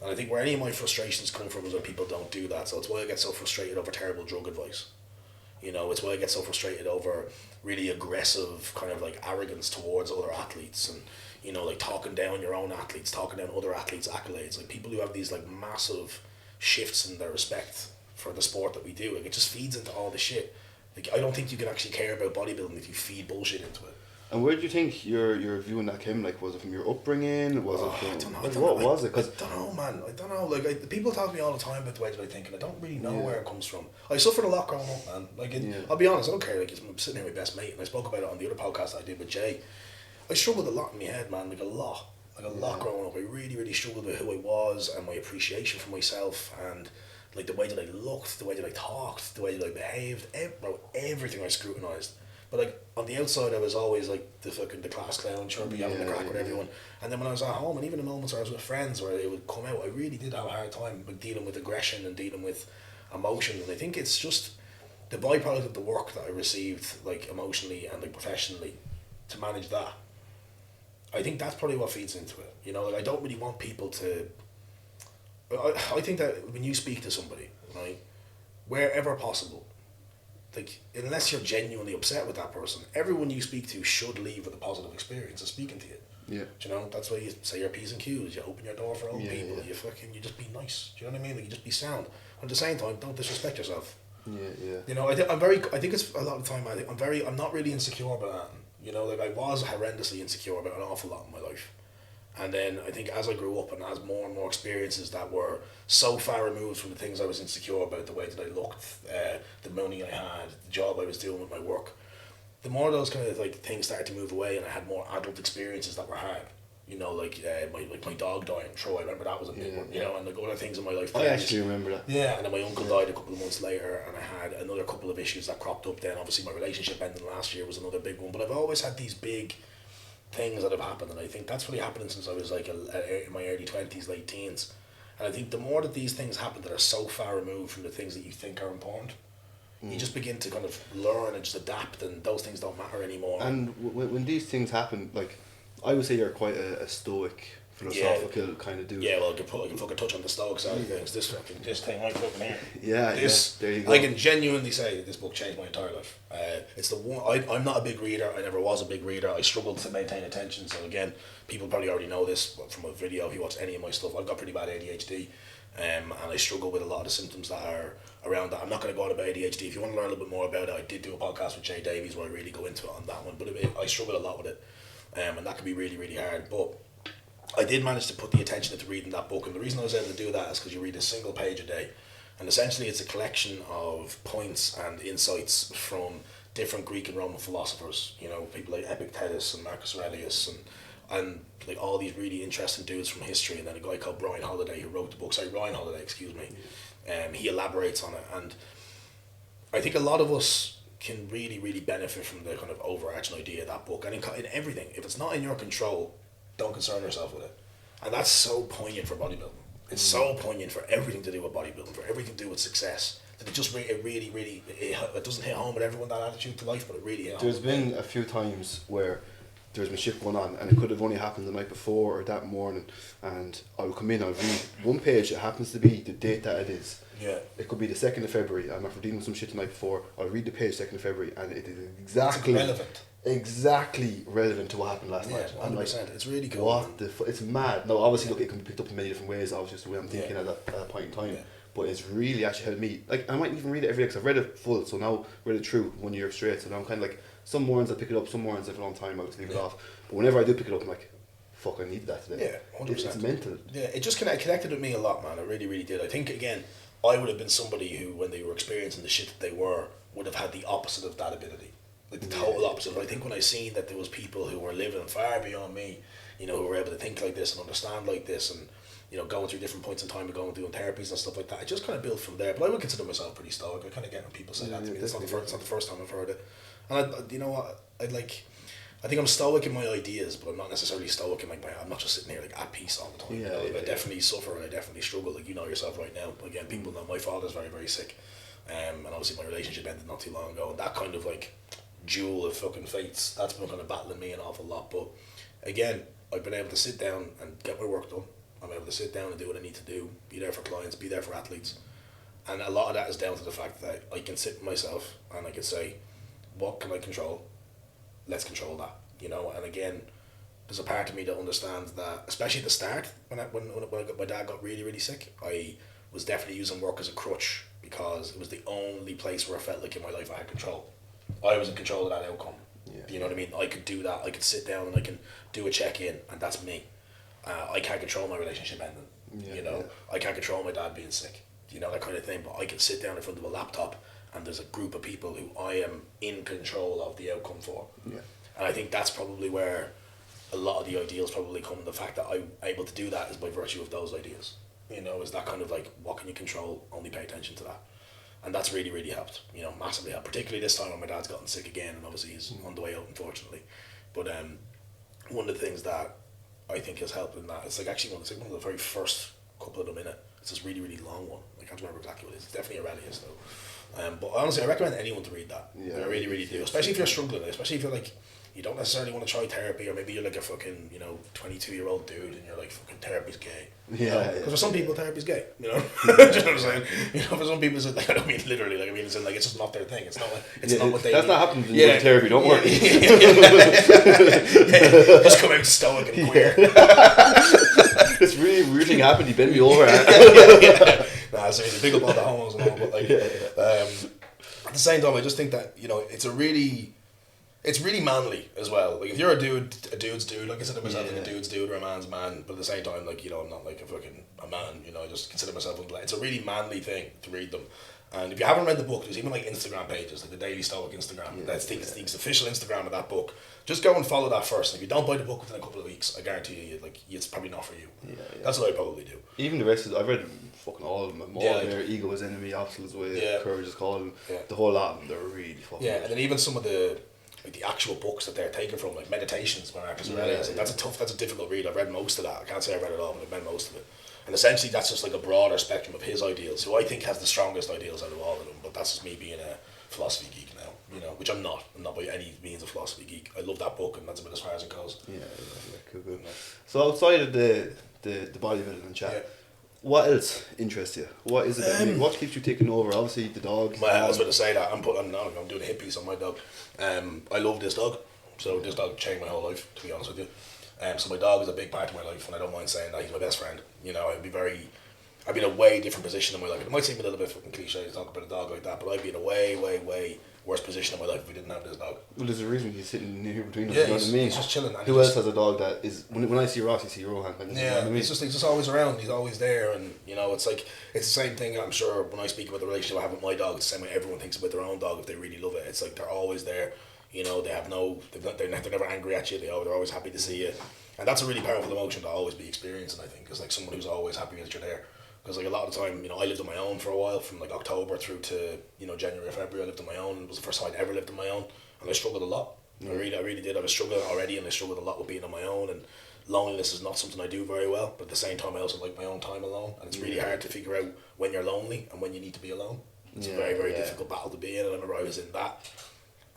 S2: And I think where any of my frustrations come from is when people don't do that. So it's why I get so frustrated over terrible drug advice. You know, it's why I get so frustrated over really aggressive kind of like arrogance towards other athletes and, you know, like talking down your own athletes, talking down other athletes' accolades. Like people who have these like massive shifts in their respect for the sport that we do. Like it just feeds into all the shit. Like I don't think you can actually care about bodybuilding if you feed bullshit into it.
S1: And where do you think your view on that came? Like, was it from your upbringing? Was it from...
S2: I don't know.
S1: What was it?
S2: I don't know, man. I don't know. Like, people talk to me all the time about the way that I think, and I don't really know where it comes from. I suffered a lot growing up, man. Like, I'll be honest, I don't care. Like, I'm sitting here with my best mate, and I spoke about it on the other podcast I did with Jay. I struggled a lot in my head, man. Like, a lot growing up. I really, really struggled with who I was and my appreciation for myself and, like, the way that I looked, the way that I talked, the way that I behaved. Everything I scrutinised. But like on the outside, I was always like the class clown, chirpy, having the crack with everyone. And then when I was at home, and even in moments where I was with friends, where it would come out, I really did have a hard time like dealing with aggression and dealing with emotion. And I think it's just the byproduct of the work that I received, like emotionally and like professionally, to manage that. I think that's probably what feeds into it. You know, like I don't really want people to. I think that when you speak to somebody, right, wherever possible. Like, unless you're genuinely upset with that person, everyone you speak to should leave with a positive experience of speaking to you.
S1: Yeah.
S2: Do you know? That's why you say your P's and Q's, you open your door for other people,
S1: Yeah.
S2: you just be nice. Do you know what I mean? Like, you just be sound. At the same time, don't disrespect yourself.
S1: Yeah.
S2: You know, I think it's a lot of the time, I'm not really insecure about that. You know, like I was horrendously insecure about an awful lot in my life. And then I think as I grew up and as more and more experiences that were so far removed from the things I was insecure about, the way that I looked, the money I had, the job I was doing with my work, the more those kind of like things started to move away and I had more adult experiences that were hard. You know, like my dog dying, Troy, I remember that was a big one, you know, and like other things in my life.
S1: I actually remember that.
S2: Yeah, and then my uncle died a couple of months later and I had another couple of issues that cropped up then. Obviously my relationship ending last year was another big one, but I've always had these big things that have happened, and I think that's really happening since I was like in my early 20s, late teens. And I think the more that these things happen that are so far removed from the things that you think are important, you just begin to kind of learn and just adapt, and those things don't matter anymore.
S1: And when these things happen, like, I would say you're quite a stoic, philosophical kind of dude.
S2: Yeah, well, I can fucking touch on the Stoic side of things. This thing right fucking here.
S1: Yeah, there you go.
S2: I can genuinely say that this book changed my entire life. It's the one. I'm not a big reader. I never was a big reader. I struggled to maintain attention. So again, people probably already know this from a video. If you watch any of my stuff, I've got pretty bad ADHD, and I struggle with a lot of the symptoms that are around that. I'm not going to go on about ADHD. If you want to learn a little bit more about it, I did do a podcast with Jay Davies where I really go into it on that one. But I struggle a lot with it, and that can be really, really hard. But I did manage to put the attention into reading that book, and the reason I was able to do that is because you read a single page a day, and essentially it's a collection of points and insights from different Greek and Roman philosophers, you know, people like Epictetus and Marcus Aurelius and like all these really interesting dudes from history, and then a guy called Ryan Holiday who wrote the book, he elaborates on it, and I think a lot of us can really, really benefit from the kind of overarching idea of that book, and in everything. If it's not in your control, don't concern yourself with it. And that's so poignant for bodybuilding. It's so poignant for everything to do with bodybuilding, for everything to do with success. That it doesn't hit home with everyone, that attitude to life, but it really hit home.
S1: There's been a few times where there's been shit going on and it could have only happened the night before or that morning, and I would come in, I would read one page, it happens to be the date that it is.
S2: Yeah.
S1: It could be the 2nd of February, I'm after dealing with some shit the night before, I'll read the page 2nd of February and it is exactly relevant to what happened last night.
S2: 100%. Like, it's really cool.
S1: What the it's mad. No, obviously, look, it can be picked up in many different ways. Obviously, just the way I'm thinking at that point in time. Yeah. But it's really actually helped me. Like, I might even read it every day because I've read it full. So now read it through 1 year straight. So now I'm kind of like, some mornings I pick it up, some mornings I have a long time, I'll just leave it off. But whenever I do pick it up, I'm like, fuck, I need that today.
S2: Yeah, 100%.
S1: It's mental.
S2: Yeah, it just connected with me a lot, man. It really, really did. I think, again, I would have been somebody who, when they were experiencing the shit that they were, would have had the opposite of that ability. Like the total opposite. But I think when I seen that there was people who were living far beyond me, you know, who were able to think like this and understand like this, and going through different points in time of doing therapies and stuff like that. I just kind of built from there. But I would consider myself pretty stoic. I kind of get when people say that to me. It's not the first time I've heard it. And you know what? I think I'm stoic in my ideas, but I'm not necessarily stoic in I'm not just sitting here at peace all the time. I definitely suffer and I definitely struggle. Like, you know yourself right now. Again, people know my father's very, very sick. And obviously my relationship ended not too long ago. And that kind of duel of fucking fates, that's been kind of battling me an awful lot. But again, I've been able to sit down and get my work done. I'm able to sit down and do what I need to do, be there for clients, be there for athletes. And a lot of that is down to the fact that I can sit with myself and I can say, what can I control? Let's control that, And again, there's a part of me that understands that, especially at the start, when my dad got really, really sick, I was definitely using work as a crutch because it was the only place where I felt like in my life I had control. I was in control of that outcome. Yeah. You know what I mean? I could do that. I could sit down and I can do a check-in, and that's me. I can't control my relationship ending. I can't control my dad being sick. That kind of thing. But I can sit down in front of a laptop, and there's a group of people who I am in control of the outcome for. Yeah. And I think that's probably where a lot of the ideals probably come. The fact that I'm able to do that is by virtue of those ideas. Is that kind of what can you control? Only pay attention to that. And that's really, really helped. Massively helped. Particularly this time when my dad's gotten sick again, and obviously he's on the way out, unfortunately. But one of the things that I think has helped in that, it's actually one of the very first couple of them in it. It's this really, really long one. I can't remember exactly what it is. It's definitely Aurelius though. But honestly, I recommend anyone to read that. Yeah, I really, really do. Especially if you're struggling. Especially if you're you don't necessarily want to try therapy, or maybe you're a fucking 22-year-old dude and you're fucking therapy's gay.
S1: Yeah.
S2: Because for some people therapy's gay. Do you know what I'm saying? For some people it's I don't mean literally. I mean it's it's just not their thing. It's not. Not what they.
S1: That's not happening in therapy. Don't worry.
S2: Just come out stoic and queer.
S1: This really weird thing happened. He bent me over.
S2: Nah, so he's a big up all the homos and all, but at the same time, I just think that it's really manly as well. If you're a dude's dude, I consider myself a dude's dude or a man's man, but at the same time, I'm not a man, I just consider myself it's a really manly thing to read them. And if you haven't read the book, there's even Instagram pages, the Daily Stoic Instagram. That's the official Instagram of that book. Just go and follow that first. And if you don't buy the book within a couple of weeks, I guarantee you, it's probably not for you. That's what I probably do.
S1: Even the rest I've read fucking all of them. Their Ego is Enemy, Obstacles Way, Courage is Called. The whole lot of them, they're really fucking
S2: and then even some of the actual books that they're taken from, Meditations by Marcus Aurelius. That's a difficult read. I've read most of that. I can't say I've read it all, but I've read most of it. And essentially that's just a broader spectrum of his ideals, who I think has the strongest ideals out of all of them, but that's just me being a philosophy geek now, which I'm not. I'm not by any means a philosophy geek. I love that book and that's about as far as it goes.
S1: Cool. So outside of the bodybuilding and chat, what else interests you? What is it what keeps you taking over? Obviously the dog.
S2: I was about to say that. I'm doing a hit piece on my dog. I love this dog. So this dog changed my whole life, to be honest with you. So my dog is a big part of my life, and I don't mind saying that. He's my best friend. I'd be in a way different position in my life. It might seem a little bit fucking cliche to talk about a dog like that, but I'd be in a way, way, way worse position in my life if we didn't have this dog.
S1: Well, there's a reason he's sitting near between us.
S2: Yeah, he's just chilling.
S1: Who else has a dog that is? When I see Ross, you see Rohan.
S2: He's just always around. He's always there, and it's the same thing. I'm sure when I speak about the relationship I have with my dog, it's the same way everyone thinks about their own dog if they really love it. It's they're always there. They have they're never angry at you. They're always happy to see you. And that's a really powerful emotion to always be experiencing, I think, is someone who's always happy that you're there. Because a lot of the time, I lived on my own for a while, from October through to January or February. I lived on my own. It was the first time I'd ever lived on my own, and I struggled a lot. I really did. I was struggling already, and I struggled a lot with being on my own. And loneliness is not something I do very well, but at the same time, I also like my own time alone. And it's really hard to figure out when you're lonely and when you need to be alone. It's a very, very difficult battle to be in, and I remember I was in that.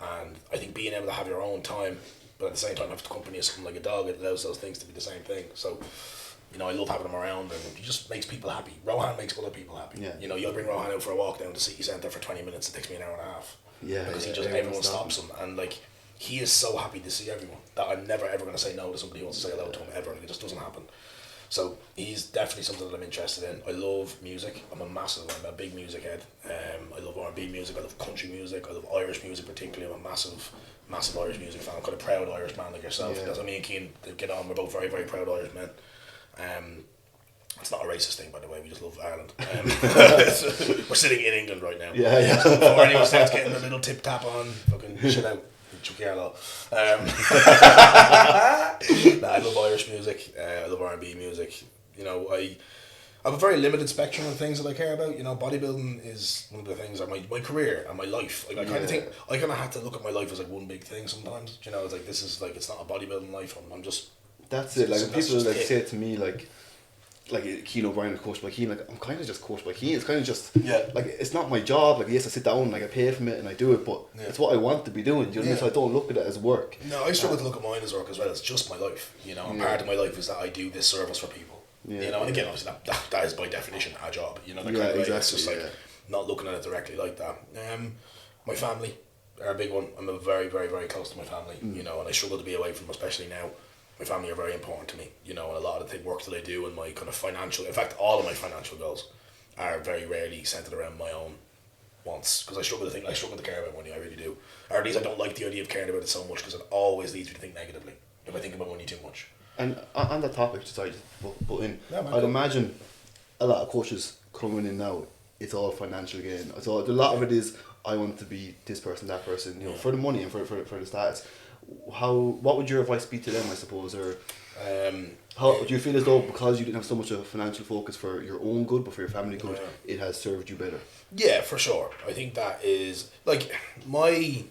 S2: And I think being able to have your own time, but at the same time have the company of something like a dog, it allows those things to be the same thing. So, I love having them around, and it just makes people happy. Rohan makes other people happy. You'll bring Rohan out for a walk down to city centre for 20 minutes. It takes me an hour and a half. Because everyone stops him, and he is so happy to see everyone that I'm never ever going to say no to somebody who wants to say hello to him ever. It just doesn't happen. So he's definitely something that I'm interested in. I love music. I'm a big music head. I love R&B music. I love country music. I love Irish music particularly. I'm a massive Irish music fan. I'm quite a proud Irish man like yourself. That's what me and Cian get on. We're both very, very proud Irish men. It's not a racist thing, by the way. We just love Ireland. We're sitting in England right now. So before anyone starts getting a little tip tap on, fucking shit out. I love Irish music. I love R&B music. You know, I have a very limited spectrum of things that I care about. You know, bodybuilding is one of the things that my career and my life. Like, I kind of think, I kind of have to look at my life as like one big thing sometimes. You know, it's like, this is like, it's not a bodybuilding life. I'm just...
S1: That's it. Like, people like say to me, like Cian O'Brien, coached by Cian, like, I'm kind of just coached by Cian. It's kind of just, like, it's not my job. Like, yes, I sit down, like, I pay from it and I do it, but it's what I want to be doing. You know what I mean? So I don't look at it as work.
S2: No, I struggle to look at mine as work as well. It's just my life, you know, and part of my life is that I do this service for people. You know, and again, obviously, that is by definition a job. You know, that kind of way. It's just like not looking at it directly like that. My family are a big one. I'm very, very, very close to my family, you know, and I struggle to be away from them, especially now. My family are very important to me, you know, and a lot of the work that I do and my kind of financial, in fact, all of my financial goals are very rarely centered around my own wants, because I struggle to care about money, I really do. Or at least I don't like the idea of caring about it so much, because it always leads me to think negatively if I think about money too much.
S1: And on that topic, sorry, just put in, I'd imagine a lot of coaches coming in now, it's all financial gain. So a lot of it is, I want to be this person, that person, you know, for the money and for the status. What would your advice be to them, I suppose, or how do you feel as though because you didn't have so much of a financial focus for your own good but for your family good, it has served you better? Yeah,
S2: for sure. I think that is like my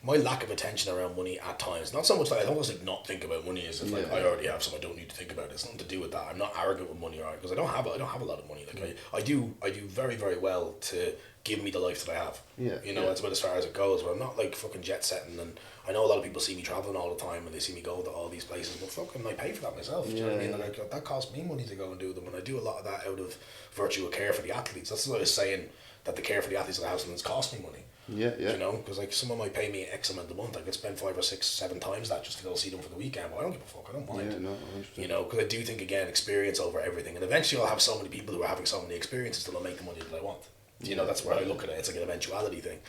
S2: lack of attention around money at times. Not so much that I almost like not think about money as if like I already have some, I don't need to think about it. It's nothing to do with that. I'm not arrogant with money, right? Because I don't have a lot of money. Like I do very, very well to give me the life that I have. You know, that's about as far as it goes. But I'm not like fucking jet setting, and I know a lot of people see me traveling all the time and they see me go to all these places, but fucking I pay for that myself. Do you know what I mean? Like, that costs me money to go and do them, and I do a lot of that out of virtue of care for the athletes. That's what I was saying, that the care for the athletes at the house and it's cost me money. You know, because like someone might pay me X amount a month, I could spend 5 or 6, 7 times that just to go see them for the weekend. But I don't give a fuck. I don't mind. You know, because I do think again, experience over everything, and eventually I'll have so many people who are having so many experiences that I'll make the money that I want. You know, that's where I look at it. It's like an eventuality thing.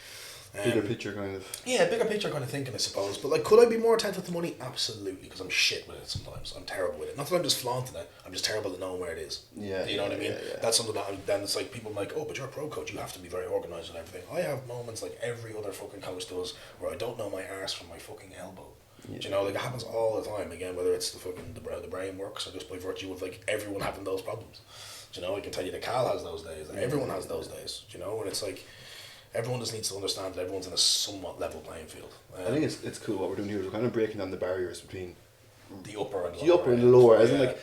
S1: Bigger picture kind of.
S2: Yeah, bigger picture kind of thinking, I suppose. But like, could I be more attentive to money? Absolutely, because I'm shit with it sometimes. I'm terrible with it. Not that I'm just flaunting it. I'm just terrible at knowing where it is. You know what I mean? That's something that then it's like people are like, oh, but you're a pro coach. You have to be very organised and everything. I have moments like every other fucking coach does where I don't know my arse from my fucking elbow. Do you know, like it happens all the time. Again, whether it's the fucking the brain works or just by virtue of like everyone having those problems. Do you know, I can tell you that Cal has those days. Everyone has those days. Do you know, and it's like. Everyone just needs to understand that everyone's in a somewhat level playing field.
S1: I think it's cool what we're doing here. We're kind of breaking down the barriers between
S2: the upper and
S1: the lower. As in, like,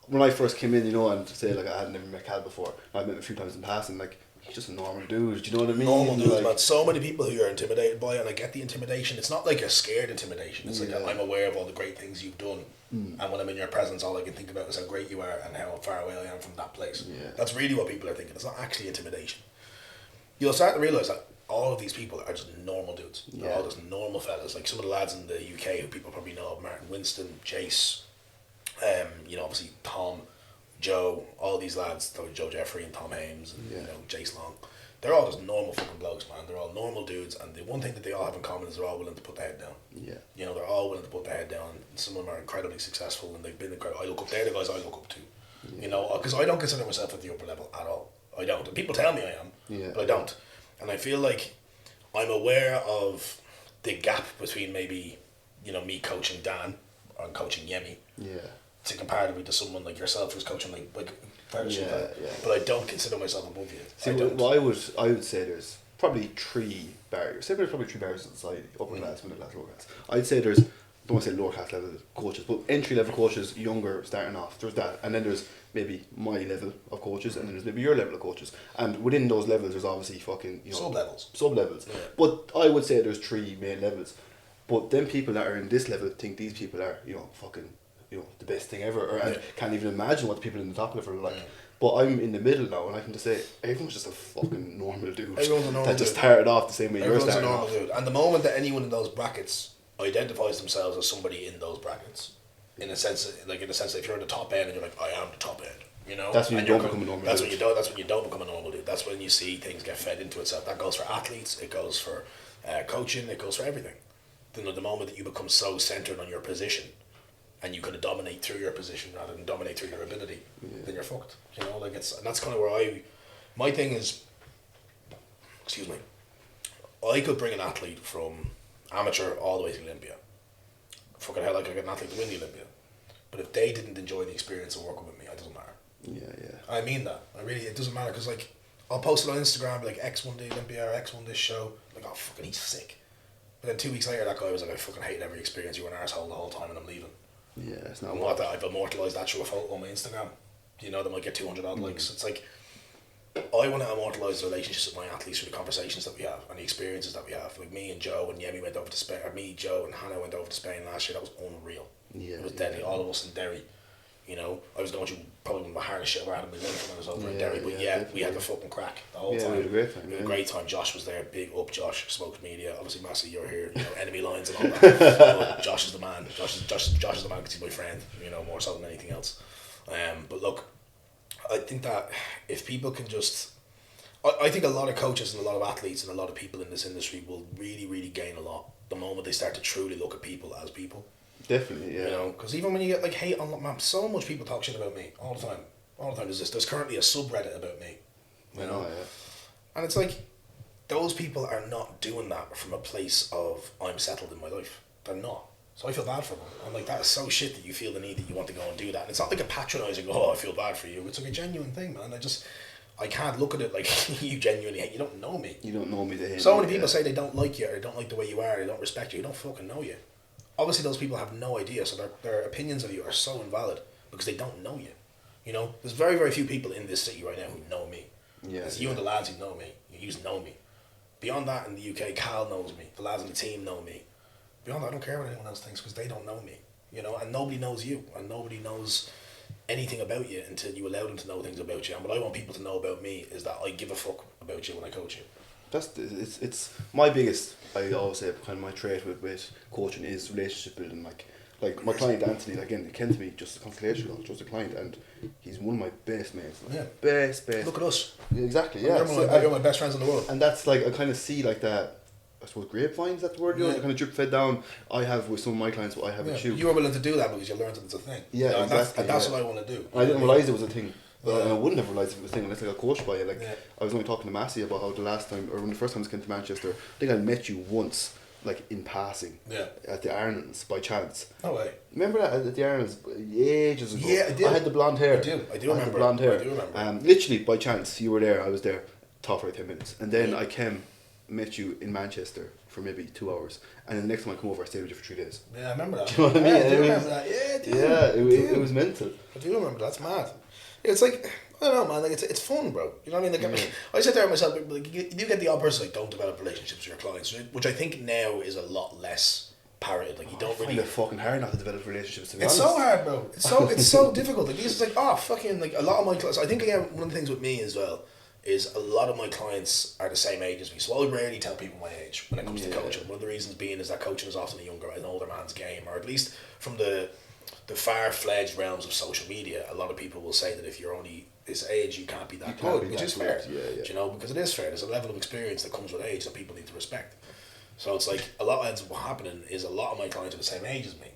S1: when I first came in, you know, and say like I had never met Cal before. I've met him a few times in passing. Like, he's just a normal dude. Do you know what I mean?
S2: Normal dude, man. So many people who you're intimidated by, and I get the intimidation. It's not like a scared intimidation. It's like I'm aware of all the great things you've done, and when I'm in your presence, all I can think about is how great you are and how far away I am from that place. That's really what people are thinking. It's not actually intimidation. You'll start to realise that all of these people are just normal dudes. They're all just normal fellas. Like some of the lads in the UK who people probably know, Martin Winston, Jace, you know, obviously Tom, Joe, all these lads, Joe Jeffrey and Tom Hames and you know, Jace Long. They're all just normal fucking blokes, man. They're all normal dudes, and the one thing that they all have in common is they're all willing to put their head down. You know, they're all willing to put their head down. And some of them are incredibly successful, and they've been incredible. I look up, they're the guys I look up to. You know, because I don't consider myself at the upper level at all. I don't. And people tell me I am, but I don't. And I feel like I'm aware of the gap between maybe, you know, me coaching Dan and coaching Yemi. To comparatively to someone like yourself who's coaching like but I don't consider myself above you.
S1: See, I would say there's probably 3 barriers. Say there's probably 3 barriers in society: upper class, middle class, lower class. I'd say there's, I don't want to say lower class level coaches, but entry level coaches, younger, starting off. There's that, and then there's maybe my level of coaches, and then there's maybe your level of coaches, and within those levels there's obviously fucking, you know, sub levels. But I would say there's 3 main levels. But then people that are in this level think these people are, you know, fucking, you know, the best thing ever, and can't even imagine what the people in the top level are like. But I'm in the middle now, and I can just say everyone's just a fucking normal dude.
S2: Everyone's a normal
S1: that just started off the same way you're starting off.
S2: Dude. And the moment that anyone in those brackets identifies themselves as somebody in those brackets, in a sense that if you're at the top end and you're like, I am the top end, you know,
S1: that's when you don't become a normal dude.
S2: That's when you don't become a normal dude. That's when you see things get fed into itself. That goes for athletes, it goes for coaching, it goes for everything. Then the moment that you become so centered on your position, and you kind of dominate through your position rather than dominate through your ability, then you're fucked. You know, like and that's kind of where my thing is. Excuse me. I could bring an athlete from amateur all the way to Olympia. Fucking hell, I could get an athlete to win the Olympia. But if they didn't enjoy the experience of working with me, it doesn't matter.
S1: Yeah.
S2: I mean that. It doesn't matter, because like, I'll post it on Instagram, like, X won the Olympia, or X won this show. Like, oh, fucking, he's sick. But then 2 weeks later, that guy was like, I fucking hated every experience. You were an arsehole the whole time and I'm leaving.
S1: Yeah, it's not
S2: And what that, I've immortalised that through a photo on my Instagram. You know, that might get 200 odd likes. It's like, I want to immortalise the relationships with my athletes through the conversations that we have and the experiences that we have. Like, me and Joe and Yemi went over to Spain, or me, Joe and Hannah went over to Spain last year. That was unreal.
S1: Yeah,
S2: it was deadly. All of us in Derry. You know, I was going through probably one of the hardest shit I've ever had in my life when I was over in Derry. But we had the fucking crack the whole time.
S1: We had a great time.
S2: We had a great time. Josh was there. Big up, Josh. Smoked Media. Obviously, Massey, you're here. You know, enemy lines and all that. But Josh is the man. Josh is the man because he's my friend. You know, more so than anything else. But look, I think that if people can just, I think a lot of coaches and a lot of athletes and a lot of people in this industry will really, really gain a lot the moment they start to truly look at people as people.
S1: Definitely, yeah.
S2: You know, because even when you get like hate on, man, so much people talk shit about me all the time. There's currently a subreddit about me. You know, and it's like, those people are not doing that from a place of I'm settled in my life. They're not. So I feel bad for them. I'm like, that is so shit that you feel the need that you want to go and do that. And it's not like a patronising, oh, I feel bad for you. It's like a genuine thing, man. I can't look at it like you genuinely hate. You don't know me.
S1: You don't know me to hate.
S2: So many people say they don't like you, or they don't like the way you are, or they don't respect you. You don't fucking know you. Obviously, those people have no idea, so their opinions of you are so invalid because they don't know you. You know, there's very, very few people in this city right now who know me.
S1: Yeah,
S2: it's you and the lads who know me. You know me. Beyond that, in the UK, Cal knows me. The lads on the team know me. Beyond that, I don't care what anyone else thinks because they don't know me. You know, and nobody knows you, and nobody knows anything about you until you allow them to know things about you. And what I want people to know about me is that I give a fuck about you when I coach you.
S1: It's my biggest, I always say, kind of my trait with coaching is relationship building. Like my client Anthony, again, he came to me just a consultation call, just a client, and he's one of my best mates. Best.
S2: Look at us.
S1: Yeah, exactly. Yeah.
S2: You're my best friends in the world.
S1: And that's like, I kind of see like that. I suppose grapevine, is that the word? You know, kind of drip fed down. I have with some of my clients what I have with you.
S2: You were willing to do that because you learned that it's a thing.
S1: Yeah,
S2: you know,
S1: exactly.
S2: And that's what I want to do.
S1: I didn't realise it was a thing. And I wouldn't have realised if it was a thing unless I got coached by you. I was only talking to Massey about how the last time, or when the first time I came to Manchester, I think I met you once, like in passing, at the Irelands by chance.
S2: No way.
S1: Remember that at the Irelands ages ago?
S2: Yeah, I did.
S1: I had the blonde hair.
S2: I do remember.
S1: The blonde hair.
S2: I do remember.
S1: Literally by chance, you were there. I was there. Talked for like 10 minutes, and then I met you in Manchester for maybe 2 hours, and then the next time I come over, I stayed with you for 3 days.
S2: Yeah, I remember that.
S1: Do you know what I mean?
S2: I do remember that. Yeah, I do.
S1: Yeah, it was mental.
S2: I do remember. That's mad. It's like, I don't know, man. Like it's fun, bro. You know what I mean? Like I sit there myself. Like you do get the odd person like don't develop relationships with your clients, which I think now is a lot less parroted. Like you don't really.
S1: It's fucking hard not to develop relationships. To be
S2: honest. So hard, bro. It's so difficult. Like it's like fucking like a lot of my clients. I think again one of the things with me as well is a lot of my clients are the same age as me, so I rarely tell people my age when it comes to coaching. One of the reasons being is that coaching is often an older man's game, or at least from the far-fledged realms of social media. A lot of people will say that if you're only this age, you can't be that good, which is fair. Yeah. You know, because it is fair. There's a level of experience that comes with age that people need to respect. So it's like a lot of ends up happening is a lot of my clients are the same age as me,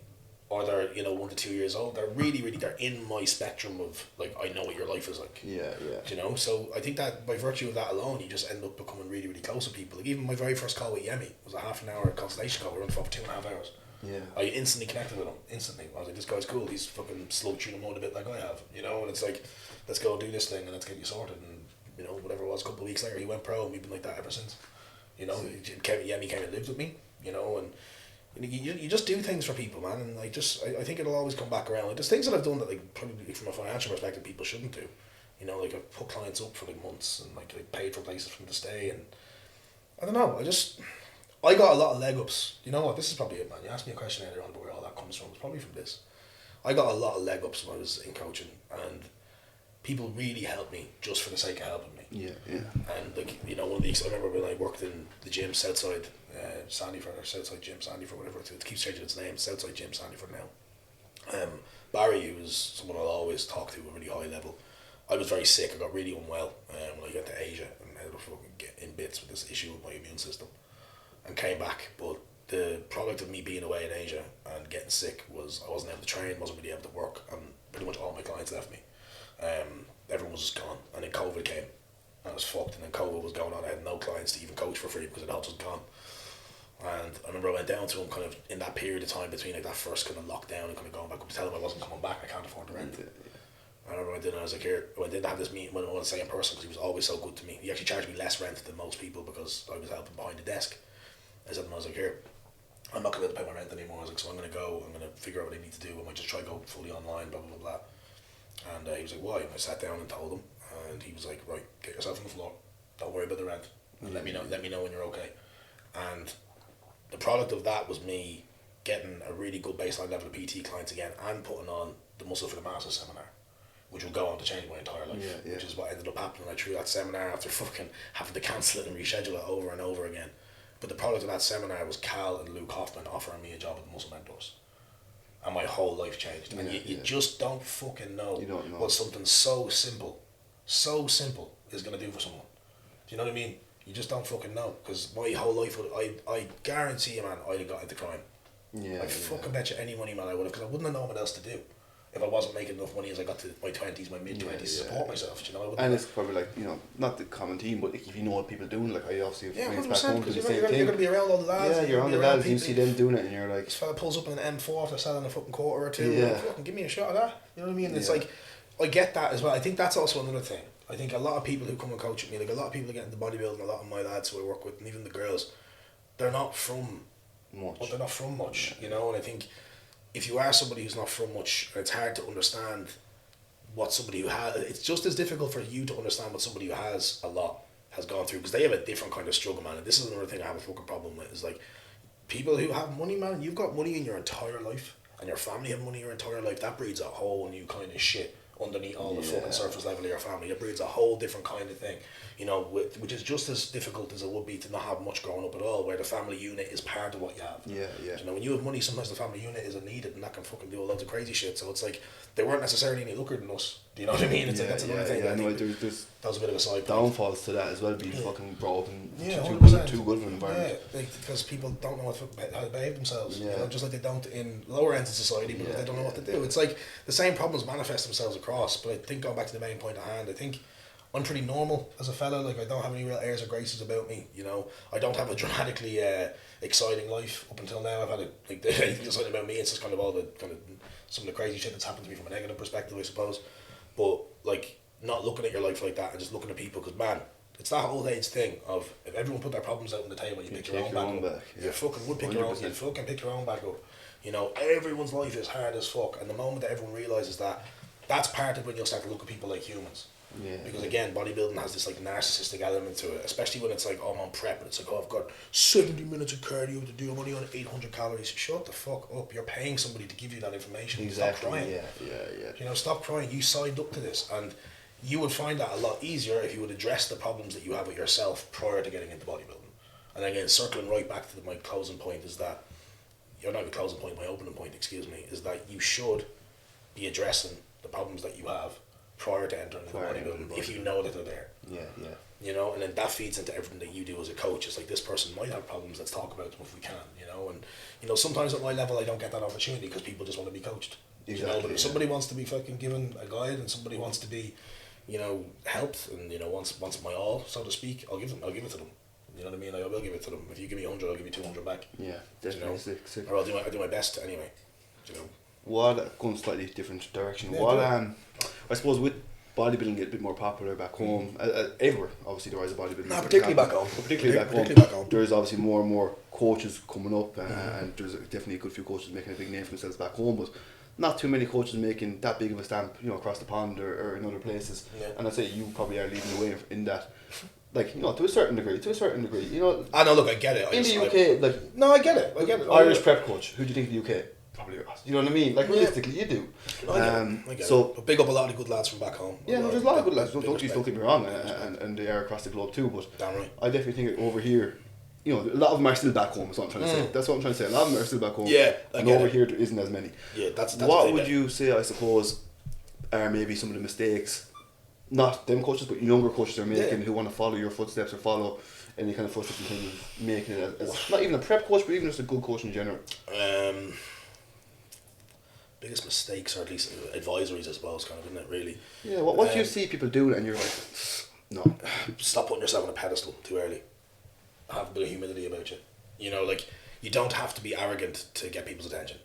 S2: or they're 1 to 2 years old. They're really they're in my spectrum of like I know what your life is like. Yeah. You know, so I think that by virtue of that alone, you just end up becoming really, really close with people. Like even my very first call with Yemi was a half an hour consultation call. We were on for 2.5 hours. Yeah. I instantly connected with him. Instantly. I was like, this guy's cool. He's fucking slow tuning mode a bit like I have. You know, and it's like, let's go do this thing and let's get you sorted. And, you know, whatever it was, a couple of weeks later, he went pro and we've been like that ever since. You know, Yemi came and lived with me, you know, and you just do things for people, man. And I think it'll always come back around. Like, there's things that I've done that, like, probably from a financial perspective, people shouldn't do. You know, like, I've put clients up for, like, months and, like, paid for places for them to stay. And I don't know, I got a lot of leg ups. You know what? This is probably it, man. You asked me a question earlier on about where all that comes from. It's probably from this. I got a lot of leg ups when I was in coaching, and people really helped me just for the sake of helping me. Yeah. And like one of these, I remember when I worked in the gym Southside, Sandyford, or Southside Gym Sandyford, whatever. It keeps changing its name. Southside Gym Sandyford now. Barry, who was someone I'll always talk to at a really high level. I was very sick. I got really unwell when I got to Asia and I had to fucking get in bits with this issue with my immune system. And came back, but the product of me being away in Asia and getting sick was I wasn't able to train, wasn't really able to work, and pretty much all my clients left me. Everyone was just gone, and then COVID came, and I was fucked. And then COVID was going on. I had no clients to even coach for free because it all just gone. And I remember I went down to him kind of in that period of time between like that first kind of lockdown and kind of going back up to tell him I wasn't coming back, I can't afford the rent. I remember I was like, here, I did have this meeting with him, I want to say in person, because he was always so good to me. He actually charged me less rent than most people because I was helping behind the desk. I said to him, I was like, here, I'm not going to pay my rent anymore. I was like, so I'm going to go, I'm going to figure out what I need to do. I might just try to go fully online, blah, blah, blah, blah. And he was like, why? And I sat down and told him, and he was like, right, get yourself on the floor. Don't worry about the rent. And let me know when you're okay. And the product of that was me getting a really good baseline level of PT clients again and putting on the Muscle for the Masses seminar, which will go on to change my entire life, which is what ended up happening. I threw that seminar after fucking having to cancel it and reschedule it over and over again. But the product of that seminar was Cal and Luke Hoffman offering me a job at the Muscle Mentors. And my whole life changed. And you just don't fucking know, what something so simple is going to do for someone. Do you know what I mean? You just don't fucking know. Because my whole life, I guarantee you, man, I'd have got into crime. I fucking bet you any money, man, I would have. Because I wouldn't have known what else to do if I wasn't making enough money as I got to my 20s, my mid-20s to support myself. Do you know?
S1: And it's probably like, not the common theme, but if you know what people are doing, like I obviously have friends back home,
S2: because you're going to be around all the lads.
S1: Yeah, you're on the lads, you see them doing it and you're like...
S2: This fella pulls up in an M4 after selling a fucking quarter or two. Yeah. Fucking give me a shot of that. You know what I mean? It's like, I get that as well. I think that's also another thing. I think a lot of people who come and coach with me, like a lot of people that get into bodybuilding, a lot of my lads who I work with, and even the girls, they're not from much. Well, they're not from much, And I think if you are somebody who's not from much, it's hard to understand what somebody who has... It's just as difficult for you to understand what somebody who has a lot has gone through, because they have a different kind of struggle, man. And this is another thing I have a fucking problem with, is like, people who have money, man, you've got money in your entire life, and your family have money your entire life. That breeds a whole new kind of shit underneath all the fucking surface level of your family. It breeds a whole different kind of thing, which is just as difficult as it would be to not have much growing up at all, where the family unit is part of what you have. When you have money, sometimes the family unit isn't needed, and that can fucking do a loads of crazy shit. So it's like, they weren't necessarily any luckier than us. Do you know what I mean? It's like, that's another thing.
S1: There's
S2: that was a bit of a side
S1: downfalls to that as well, being fucking brought up in too good of an environment.
S2: Yeah, because people don't know how to behave themselves. Just like they don't in lower ends of society, because they don't know what to do. It's like the same problems manifest themselves across. But I think, going back to the main point at hand, I think I'm pretty normal as a fella. Like, I don't have any real airs or graces about me. I don't have a dramatically exciting life up until now. I've had the exciting about me. It's just kind of all the kind of some of the crazy shit that's happened to me from a negative perspective, I suppose. But like, not looking at your life like that and just looking at people, because man, it's that old age thing of, if everyone put their problems out on the table, you pick your own back up. You fucking would pick 100%. Your own. You fucking pick your own back up. Everyone's life is hard as fuck, and the moment that everyone realizes that, that's part of when you'll start to look at people like humans. Because again, bodybuilding has this like narcissistic element to it, especially when it's like, oh, I'm on prep, and it's like, oh, I've got 70 minutes of cardio to do, I'm only on 800 calories. Shut the fuck up. You're paying somebody to give you that information.
S1: Exactly.
S2: Stop crying. Stop crying. You signed up to this, and you would find that a lot easier if you would address the problems that you have with yourself prior to getting into bodybuilding. And again, circling right back to my closing point, is that, you're not the closing point, my opening point, excuse me, is that you should be addressing the problems that you have prior to entering into bodybuilding, if you know that they're there. And then that feeds into everything that you do as a coach. It's like, this person might have problems, let's talk about them if we can, and sometimes at my level I don't get that opportunity because people just want to be coached. But if somebody wants to be fucking given a guide, and somebody wants to be, helped, and wants my all, so to speak, I'll give it to them. You know what I mean? I will give it to them. If you give me 100, I'll give you 200 back.
S1: Yeah, definitely. Sick.
S2: Or I'll do my best anyway.
S1: What, going slightly different direction, I suppose with bodybuilding get a bit more popular back home, everywhere, obviously the rise of bodybuilding.
S2: Particularly back home.
S1: Particularly back home. There's obviously more and more coaches coming up, and there's definitely a good few coaches making a big name for themselves back home, but not too many coaches making that big of a stamp, across the pond or in other places. And I'd say you probably are leading the way in that. Like, to a certain degree.
S2: I know, look, I get it.
S1: In the UK,
S2: no, I get it.
S1: Irish prep coach, who do you think in the UK? Probably Ross. You know what I mean? Like, realistically, you do.
S2: I get it. But big up a lot of good lads from back home.
S1: Yeah, there's a lot of good lads. Don't get me wrong, and they are across the globe too. But
S2: damn right.
S1: I definitely think over here, a lot of them are still back home. Is what I'm trying to say. That's what I'm trying to say. A lot of them are still back home.
S2: Yeah,
S1: and over here there isn't as many.
S2: Yeah, that's
S1: what would you say? I suppose are maybe some of the mistakes, not them coaches, but younger coaches are making, who want to follow your footsteps or follow any kind of footsteps in terms of making it as not even a prep coach, but even just a good coach in general.
S2: Biggest mistakes, or at least advisories, I suppose, kind of, isn't it, really?
S1: Yeah, what do you see people doing and you're like, no.
S2: Stop putting yourself on a pedestal too early. Have a bit of humility about you. You know, like, you don't have to be arrogant to get people's attention.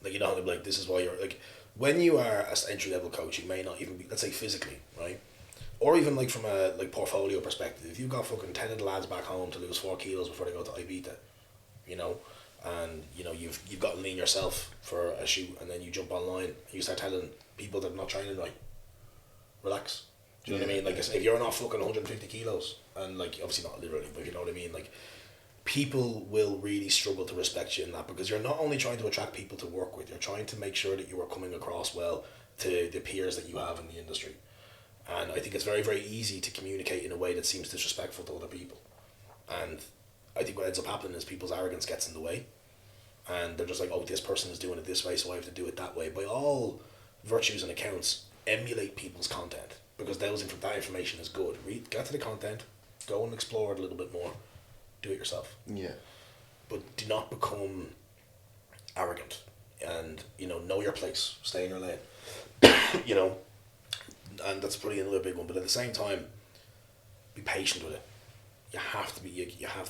S2: Like, you don't have to be like, this is why you're, like, when you are an entry-level coach, you may not even be, let's say physically, right? Or even, like, from a, like, portfolio perspective, if you've got fucking 10 of the lads back home to lose 4 kilos before they go to Ibiza, you know, and, you know, you've got to lean yourself for a shoot, and then you jump online, and you start telling people that are not training right, relax. Do you know what I mean? Like, if you're not fucking 150 kilos, and, like, obviously not literally, but you know what I mean, like, people will really struggle to respect you in that, because you're not only trying to attract people to work with, you're trying to make sure that you are coming across well to the peers that you have in the industry. And I think it's very, very easy to communicate in a way that seems disrespectful to other people. And I think what ends up happening is people's arrogance gets in the way. And they're just like, oh, this person is doing it this way, so I have to do it that way. By all virtues and accounts, emulate people's content, because that information is good. Get to the content, go and explore it a little bit more, do it yourself.
S1: Yeah.
S2: But do not become arrogant, and, you know your place, stay in your lane. You know, and that's probably another big one. But at the same time, be patient with it. You have to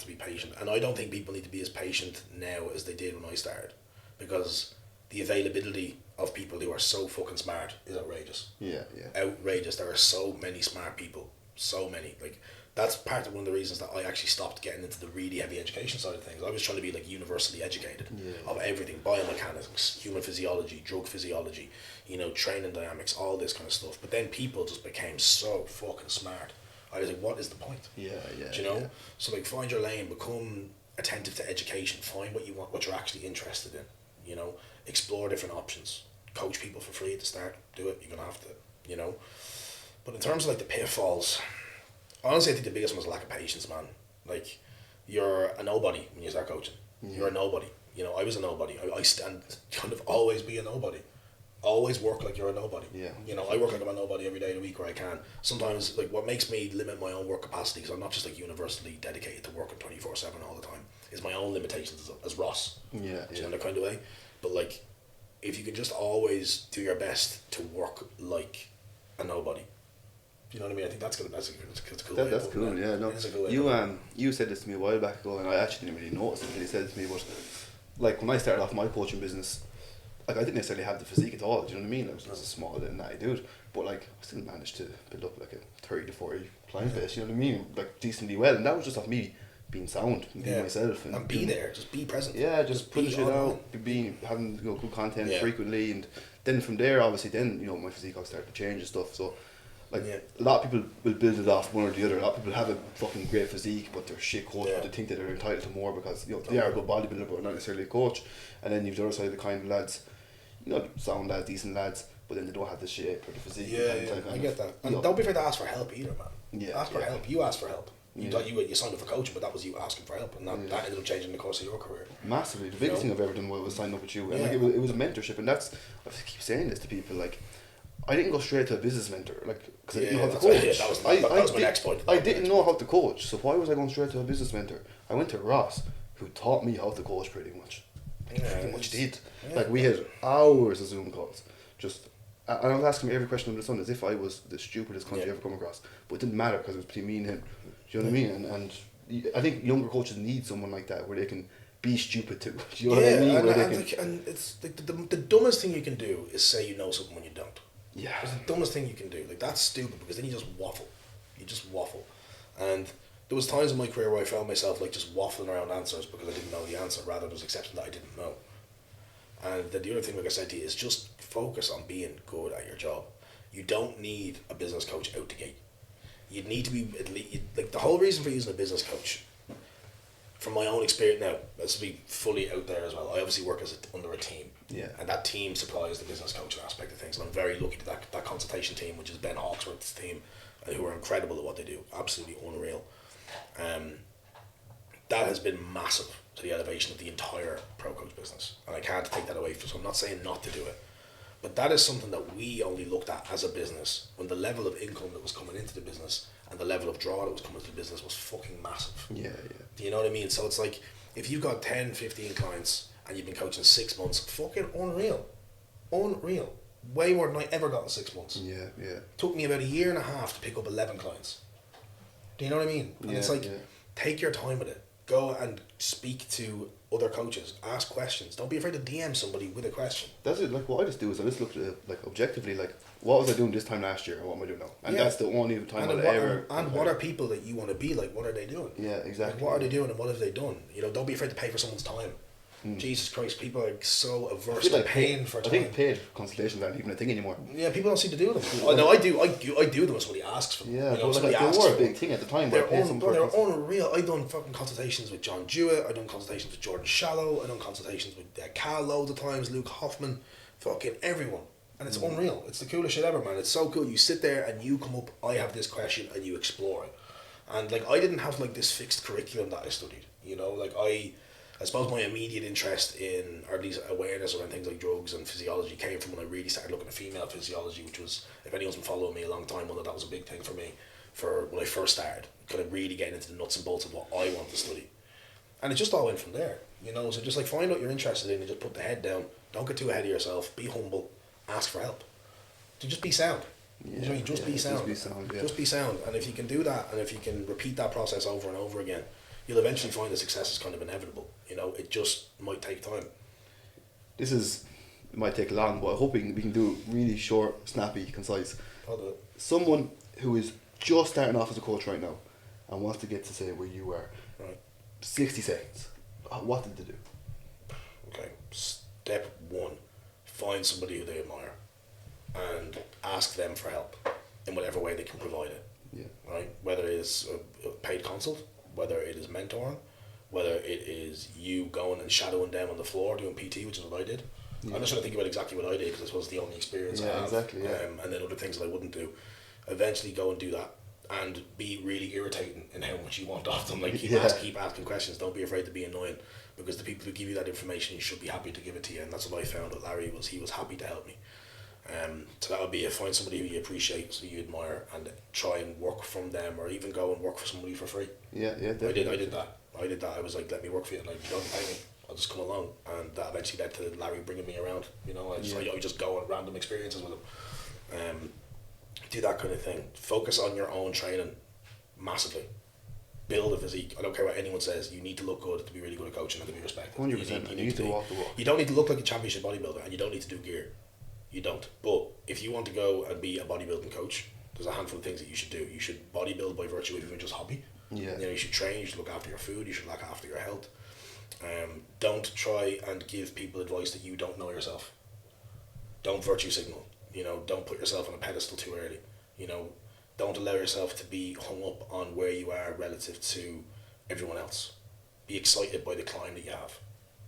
S2: be patient, and I don't think people need to be as patient now as they did when I started, because the availability of people who are so fucking smart is outrageous.
S1: Yeah.
S2: Outrageous. There are so many smart people, so many. Like, that's part of one of the reasons that I actually stopped getting into the really heavy education side of things. I was trying to be, like, universally educated of everything: biomechanics, human physiology, drug physiology, you know, training dynamics, all this kind of stuff. But then people just became so fucking smart. I was like, what is the point?
S1: Yeah.
S2: Do you know? So, like, find your lane, become attentive to education, find what you want, what you're actually interested in, you know, explore different options, coach people for free at the start, do it, you're gonna have to, you know. But in terms of, like, the pitfalls, honestly, I think the biggest one is lack of patience, man. Like, you're a nobody when you start coaching. You're a nobody. You know, I was a nobody. I stand kind of always be a nobody. Always work like you're a nobody. Yeah. You know, I work like I'm a nobody every day of the week where I can. Sometimes, like, what makes me limit my own work capacity, because I'm not just, like, universally dedicated to working 24/7 all the time, is my own limitations as Ross.
S1: Yeah.
S2: Do you know that kind of way? But, like, if you can just always do your best to work like a nobody, you know what I mean? I think that's a cool way.
S1: That's cool. Yeah. No. You said this to me a while back ago, and I actually didn't really notice it until you said it to me. But, like, when I started off my coaching business, like, I didn't necessarily have the physique at all. Do you know what I mean? I was just a small little natty dude, but, like, I still managed to build up, like, a 30 to 40 client base. You know what I mean? Like, decently well, and that was just off me being sound, and being myself, and
S2: be there, just be present.
S1: Yeah, just putting shit out, having, you know, good content frequently, and then from there, obviously, then, you know, my physique started to change and stuff. So, like, a lot of people will build it off one or the other. A lot of people have a fucking great physique, but they're shit coach. But they think that they're entitled to more because, you know, they are a good bodybuilder, but not necessarily a coach. And then you've the other side of the kind of lads, you know, sound lads, decent lads, but then they don't have the shape or the physique.
S2: I get that. And don't be afraid to ask for help either, man. Ask for help. You ask for help. You signed up for coaching, but that was you asking for help, and that ended up changing the course of your career. Massively.
S1: The biggest thing I've ever done was signing up with you, and like, it was a mentorship, and that's, I keep saying this to people, like, I didn't go straight to a business mentor, like, because I didn't know how to coach.
S2: That was my next point.
S1: I didn't know how to coach, so why was I going straight to a business mentor? I went to Ross, who taught me how to coach pretty much. Pretty much did. Like, we had hours of Zoom calls, just, and I was asking me every question under the sun as if I was the stupidest cunt you ever come across, but it didn't matter because it was between me and him. Do you know what I mean? And I think younger coaches need someone like that where they can be stupid too. Do you know what I mean?
S2: And it's like the dumbest thing you can do is say you know something when you don't.
S1: Yeah.
S2: It's the dumbest thing you can do. Like, that's stupid, because then you just waffle. And there was times in my career where I found myself, like, just waffling around answers because I didn't know the answer, rather than just accepting that I didn't know. And then the other thing, like I said to you, is just focus on being good at your job. You don't need a business coach out the gate. You need to be, at least, like, the whole reason for using a business coach, from my own experience now, let's be fully out there as well. I obviously work under a team.
S1: Yeah.
S2: And that team supplies the business coaching aspect of things. And I'm very lucky that consultation team, which is Ben Hawksworth's team, who are incredible at what they do. Absolutely unreal. That has been massive to the elevation of the entire pro coach business. And I can't take that away from, so I'm not saying not to do it. But that is something that we only looked at as a business when the level of income that was coming into the business and the level of draw that was coming into the business was fucking massive.
S1: Yeah.
S2: Do you know what I mean? So it's like, if you've got 10, 15 clients and you've been coaching 6 months, fucking unreal. Way more than I ever got in 6 months.
S1: Yeah.
S2: Took me about a year and a half to pick up 11 clients. Do you know what I mean? And it's like, take your time with it. Go and speak to other coaches. Ask questions. Don't be afraid to DM somebody with a question.
S1: That's it. Like what I just do is I just look at it like objectively, like what was I doing this time last year, and what am I doing now? And that's the only time I'll ever.
S2: And what are people that you want to be like? What are they doing?
S1: Yeah, exactly.
S2: Like, what are they doing, and what have they done? You know, don't be afraid to pay for someone's time. Jesus Christ, people are so averse to paying for time.
S1: I think paid consultations aren't even a thing anymore.
S2: Yeah, people don't seem to do them. Oh, no, I do. I do them when somebody asks for them.
S1: Yeah,
S2: you know,
S1: but like, they were a big thing at the time.
S2: They're unreal. I've done fucking consultations with John Jewett. I've done consultations with Jordan Shallow. I've done consultations with Cal loads of times. Luke Hoffman, fucking everyone. And it's unreal. It's the coolest shit ever, man. It's so cool. You sit there and you come up. I have this question, and you explore it. And like I didn't have like this fixed curriculum that I studied. You know, like I suppose my immediate interest in, or at least awareness around things like drugs and physiology came from when I really started looking at female physiology, which was, if anyone's been following me a long time, well, that was a big thing for me for when I first started, kind of really getting into the nuts and bolts of what I want to study. And it just all went from there, you know, so just like find what you're interested in and just put the head down, don't get too ahead of yourself, be humble, ask for help. Just be sound. Yeah, you know, just be sound. Just be sound. And if you can do that, and if you can repeat that process over and over again, you'll eventually find that success is kind of inevitable. You know, it just might take time.
S1: It might take long, but I'm hoping we can do it really short, snappy, concise.
S2: I'll do it.
S1: Someone who is just starting off as a coach right now and wants to get to say where you were.
S2: Right.
S1: 60 seconds. What did they do?
S2: Okay. Step one, find somebody who they admire and ask them for help in whatever way they can provide it.
S1: Yeah. Right?
S2: Whether it's a paid consult, whether it is mentoring, whether it is you going and shadowing them on the floor doing PT, which is what I did. Yeah. I'm just trying to think about exactly what I did because I suppose the only experience I have.
S1: Exactly, yeah.
S2: And then other things that I wouldn't do. Eventually go and do that and be really irritating in how much you want off them. Like keep asking questions. Don't be afraid to be annoying because the people who give you that information, you should be happy to give it to you. And that's what I found with Larry was he was happy to help me. So that would be find somebody who you appreciate, who you admire, and try and work from them, or even go and work for somebody for free.
S1: Yeah, definitely.
S2: I did that. I was like, let me work for you. Like, you don't pay me. I'll just come along, and that eventually led to Larry bringing me around. You know, I just go on random experiences with him. Do that kind of thing. Focus on your own training massively. Build a physique. I don't care what anyone says. You need to look good to be really good at coaching and to be respected.
S1: 100%. You need to walk the walk.
S2: You don't need to look like a championship bodybuilder, and you don't need to do gear. You don't. But if you want to go and be a bodybuilding coach, there's a handful of things that you should do. You should bodybuild by virtue of even just hobby.
S1: Yeah.
S2: You know, you should train, you should look after your food, you should look after your health. Don't try and give people advice that you don't know yourself. Don't virtue signal. You know, don't put yourself on a pedestal too early. You know, don't allow yourself to be hung up on where you are relative to everyone else. Be excited by the climb that you have.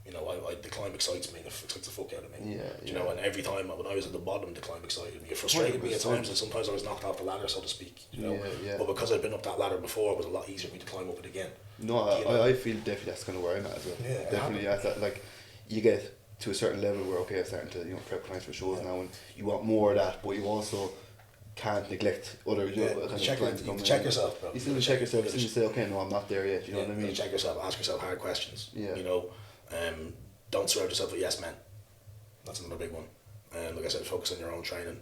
S2: You know, the climb excites me, it excites the fuck out of me. You know, and every time when I was at the bottom, the climb excited me. It frustrated me at times, and sometimes I was knocked off the ladder, so to speak. You know, but because I'd been up that ladder before, it was a lot easier for me to climb up it again.
S1: No, I feel definitely that's kind of where I'm at as well. Yeah, definitely, that, like you get to a certain level where I'm starting to prep clients for shows now, and you want more of that, but you also can't neglect other
S2: check yourself, bro.
S1: You still check yourself. You still say, okay, no, I'm not there yet. You know what I mean?
S2: Check yourself. Ask yourself hard questions.
S1: Yeah.
S2: You know. Don't surround yourself with yes men. That's another big one. Like I said, focus on your own training.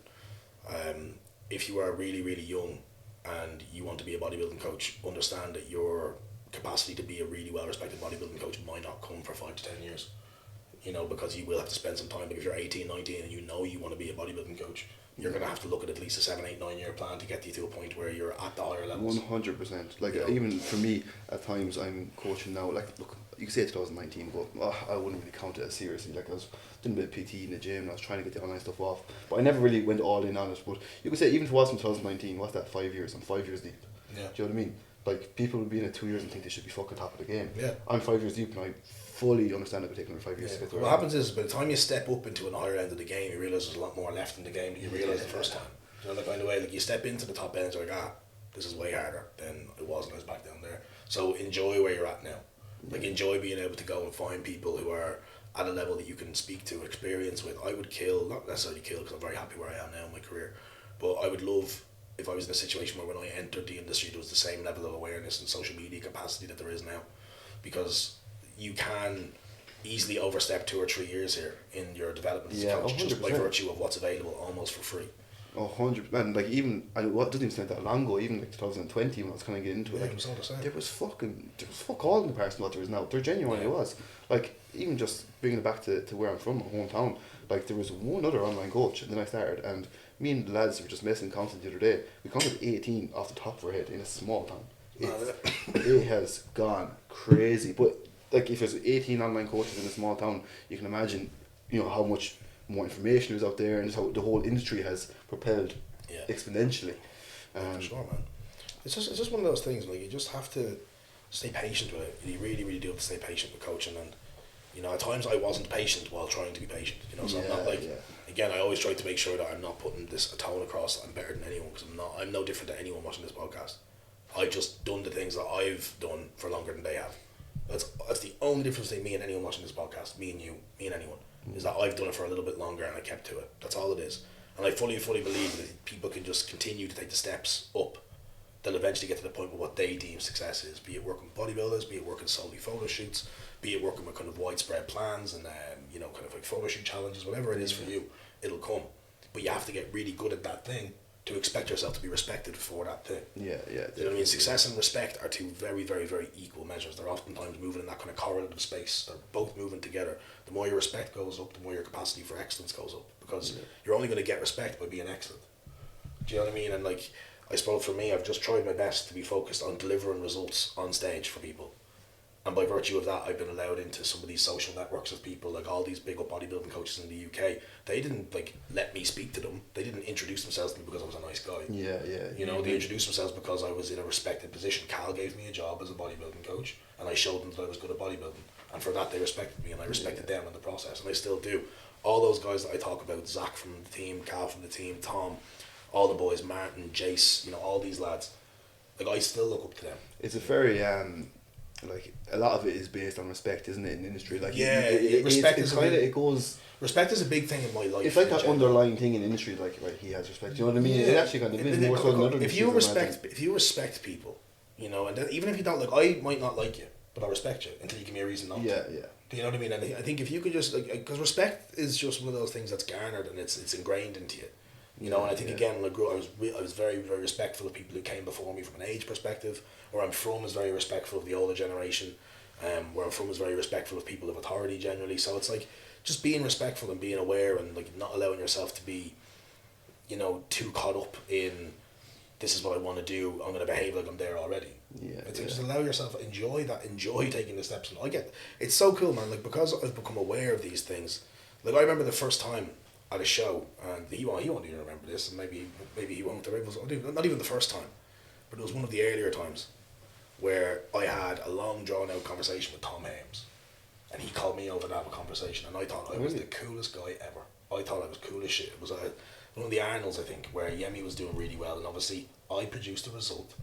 S2: If you are really, really young and you want to be a bodybuilding coach, understand that your capacity to be a really well-respected bodybuilding coach might not come for 5 to 10 years. You know, because you will have to spend some time. But if you're 18, 19 and you know you want to be a bodybuilding coach, you're going to have to look at least a 7, 8, 9 year plan to get you to a point where you're at the higher levels.
S1: 100%. Like, even for me, at times I'm coaching now, like, look, you can say 2019, but I wouldn't really count it as seriously. Like, I was doing a bit of PT in the gym and I was trying to get the online stuff off, but I never really went all in on it. But you could say, even if it wasn't 2019, what's that, 5 years? I'm 5 years deep.
S2: Yeah.
S1: Do you know what I mean? Like, people would be in it 2 years and think they should be fucking top of the game.
S2: Yeah.
S1: I'm 5 years deep and I fully understand it would take another 5 years to get there.
S2: What happens is, by the time you step up into an higher end of the game, you realise there's a lot more left in the game than you realised the first time. You know, the kind of way, like, you step into the top end, you're like, this is way harder than it was when I was back down there. So enjoy where you're at now. Like, enjoy being able to go and find people who are at a level that you can speak to, experience with. I would not necessarily kill, because I'm very happy where I am now in my career, but I would love if I was in a situation where when I entered the industry there was the same level of awareness and social media capacity that there is now, because you can easily overstep 2 or 3 years here in your development as a coach, just by virtue of what's available almost for free.
S1: 100%. Like even what doesn't even sound that long ago. Even like 2020 when I was kind of getting into it, like
S2: it was all the same.
S1: there was fuck all in comparison to what there is now. There genuinely was. Like even just bringing it back to where I'm from, my hometown. Like there was one other online coach, and then I started, and me and the lads were just messing content the other day. We counted 18 off the top of our head in a small town. It has gone crazy. But like if there's 18 online coaches in a small town, you can imagine, how much more information is out there, and just how the whole industry has propelled exponentially.
S2: For sure, man. It's just one of those things. Like you just have to stay patient with it. You really, really do have to stay patient with coaching, and at times I wasn't patient while trying to be patient. So I'm not like. Again, I always try to make sure that I'm not putting this a tone across that I'm better than anyone, because I'm no different than anyone watching this podcast. I've just done the things that I've done for longer than they have. That's the only difference between me and anyone watching this podcast, me and you, me and anyone, is that I've done it for a little bit longer and I kept to it. That's all it is. And I fully believe that if people can just continue to take the steps up, they'll eventually get to the point where what they deem success is, be it working with bodybuilders, be it working solely photo shoots, be it working with kind of widespread plans and kind of like photo shoot challenges, whatever it is for you, it'll come. But you have to get really good at that thing to expect yourself to be respected for that thing.
S1: Yeah.
S2: You know what I mean? Success and respect are two very, very, very equal measures. They're oftentimes moving in that kind of correlative space. They're both moving together. The more your respect goes up, the more your capacity for excellence goes up, because you're only going to get respect by being excellent. Do you know what I mean? And like, I suppose for me, I've just tried my best to be focused on delivering results on stage for people. And by virtue of that, I've been allowed into some of these social networks of people, like all these big up bodybuilding coaches in the UK. They didn't let me speak to them. They didn't introduce themselves to me because I was a nice guy. They introduced themselves because I was in a respected position. Cal gave me a job as a bodybuilding coach, and I showed them that I was good at bodybuilding. And for that, they respected me, and I respected them in the process, and I still do. All those guys that I talk about, Zach from the team, Cal from the team, Tom, all the boys, Martin, Jace, all these lads, like I still look up to them.
S1: It's a very like a lot of it is based on respect, isn't it, in the industry? Like
S2: respect
S1: respect
S2: is a big thing in my life.
S1: It's like that underlying thing in the industry, like he has respect. Do you know what I mean? It actually kind of is more so than other.
S2: If you respect people, and then, even if you don't I might not like you, but I respect you until you give me a reason not to.
S1: Yeah.
S2: Do you know what I mean? And I think if you could just because respect is just one of those things that's garnered and it's ingrained into you. And I think again, when I grew up, I was very, very respectful of people who came before me from an age perspective. Where I'm from is very respectful of the older generation. Where I'm from is very respectful of people of authority generally. So it's like just being respectful and being aware and like not allowing yourself to be, too caught up in this is what I want to do. I'm going to behave like I'm there already. Just allow yourself, enjoy taking the steps. And it's so cool, man. Like because I've become aware of these things. Like I remember the first time at a show, and he won't even remember this, and maybe he won't. Not even the first time, but it was one of the earlier times where I had a long drawn out conversation with Tom Hames, and he called me over to have a conversation, and I thought I was the coolest guy ever. I thought I was cool as shit. It was one of the Arnolds, I think, where Yemi was doing really well, and obviously I produced a result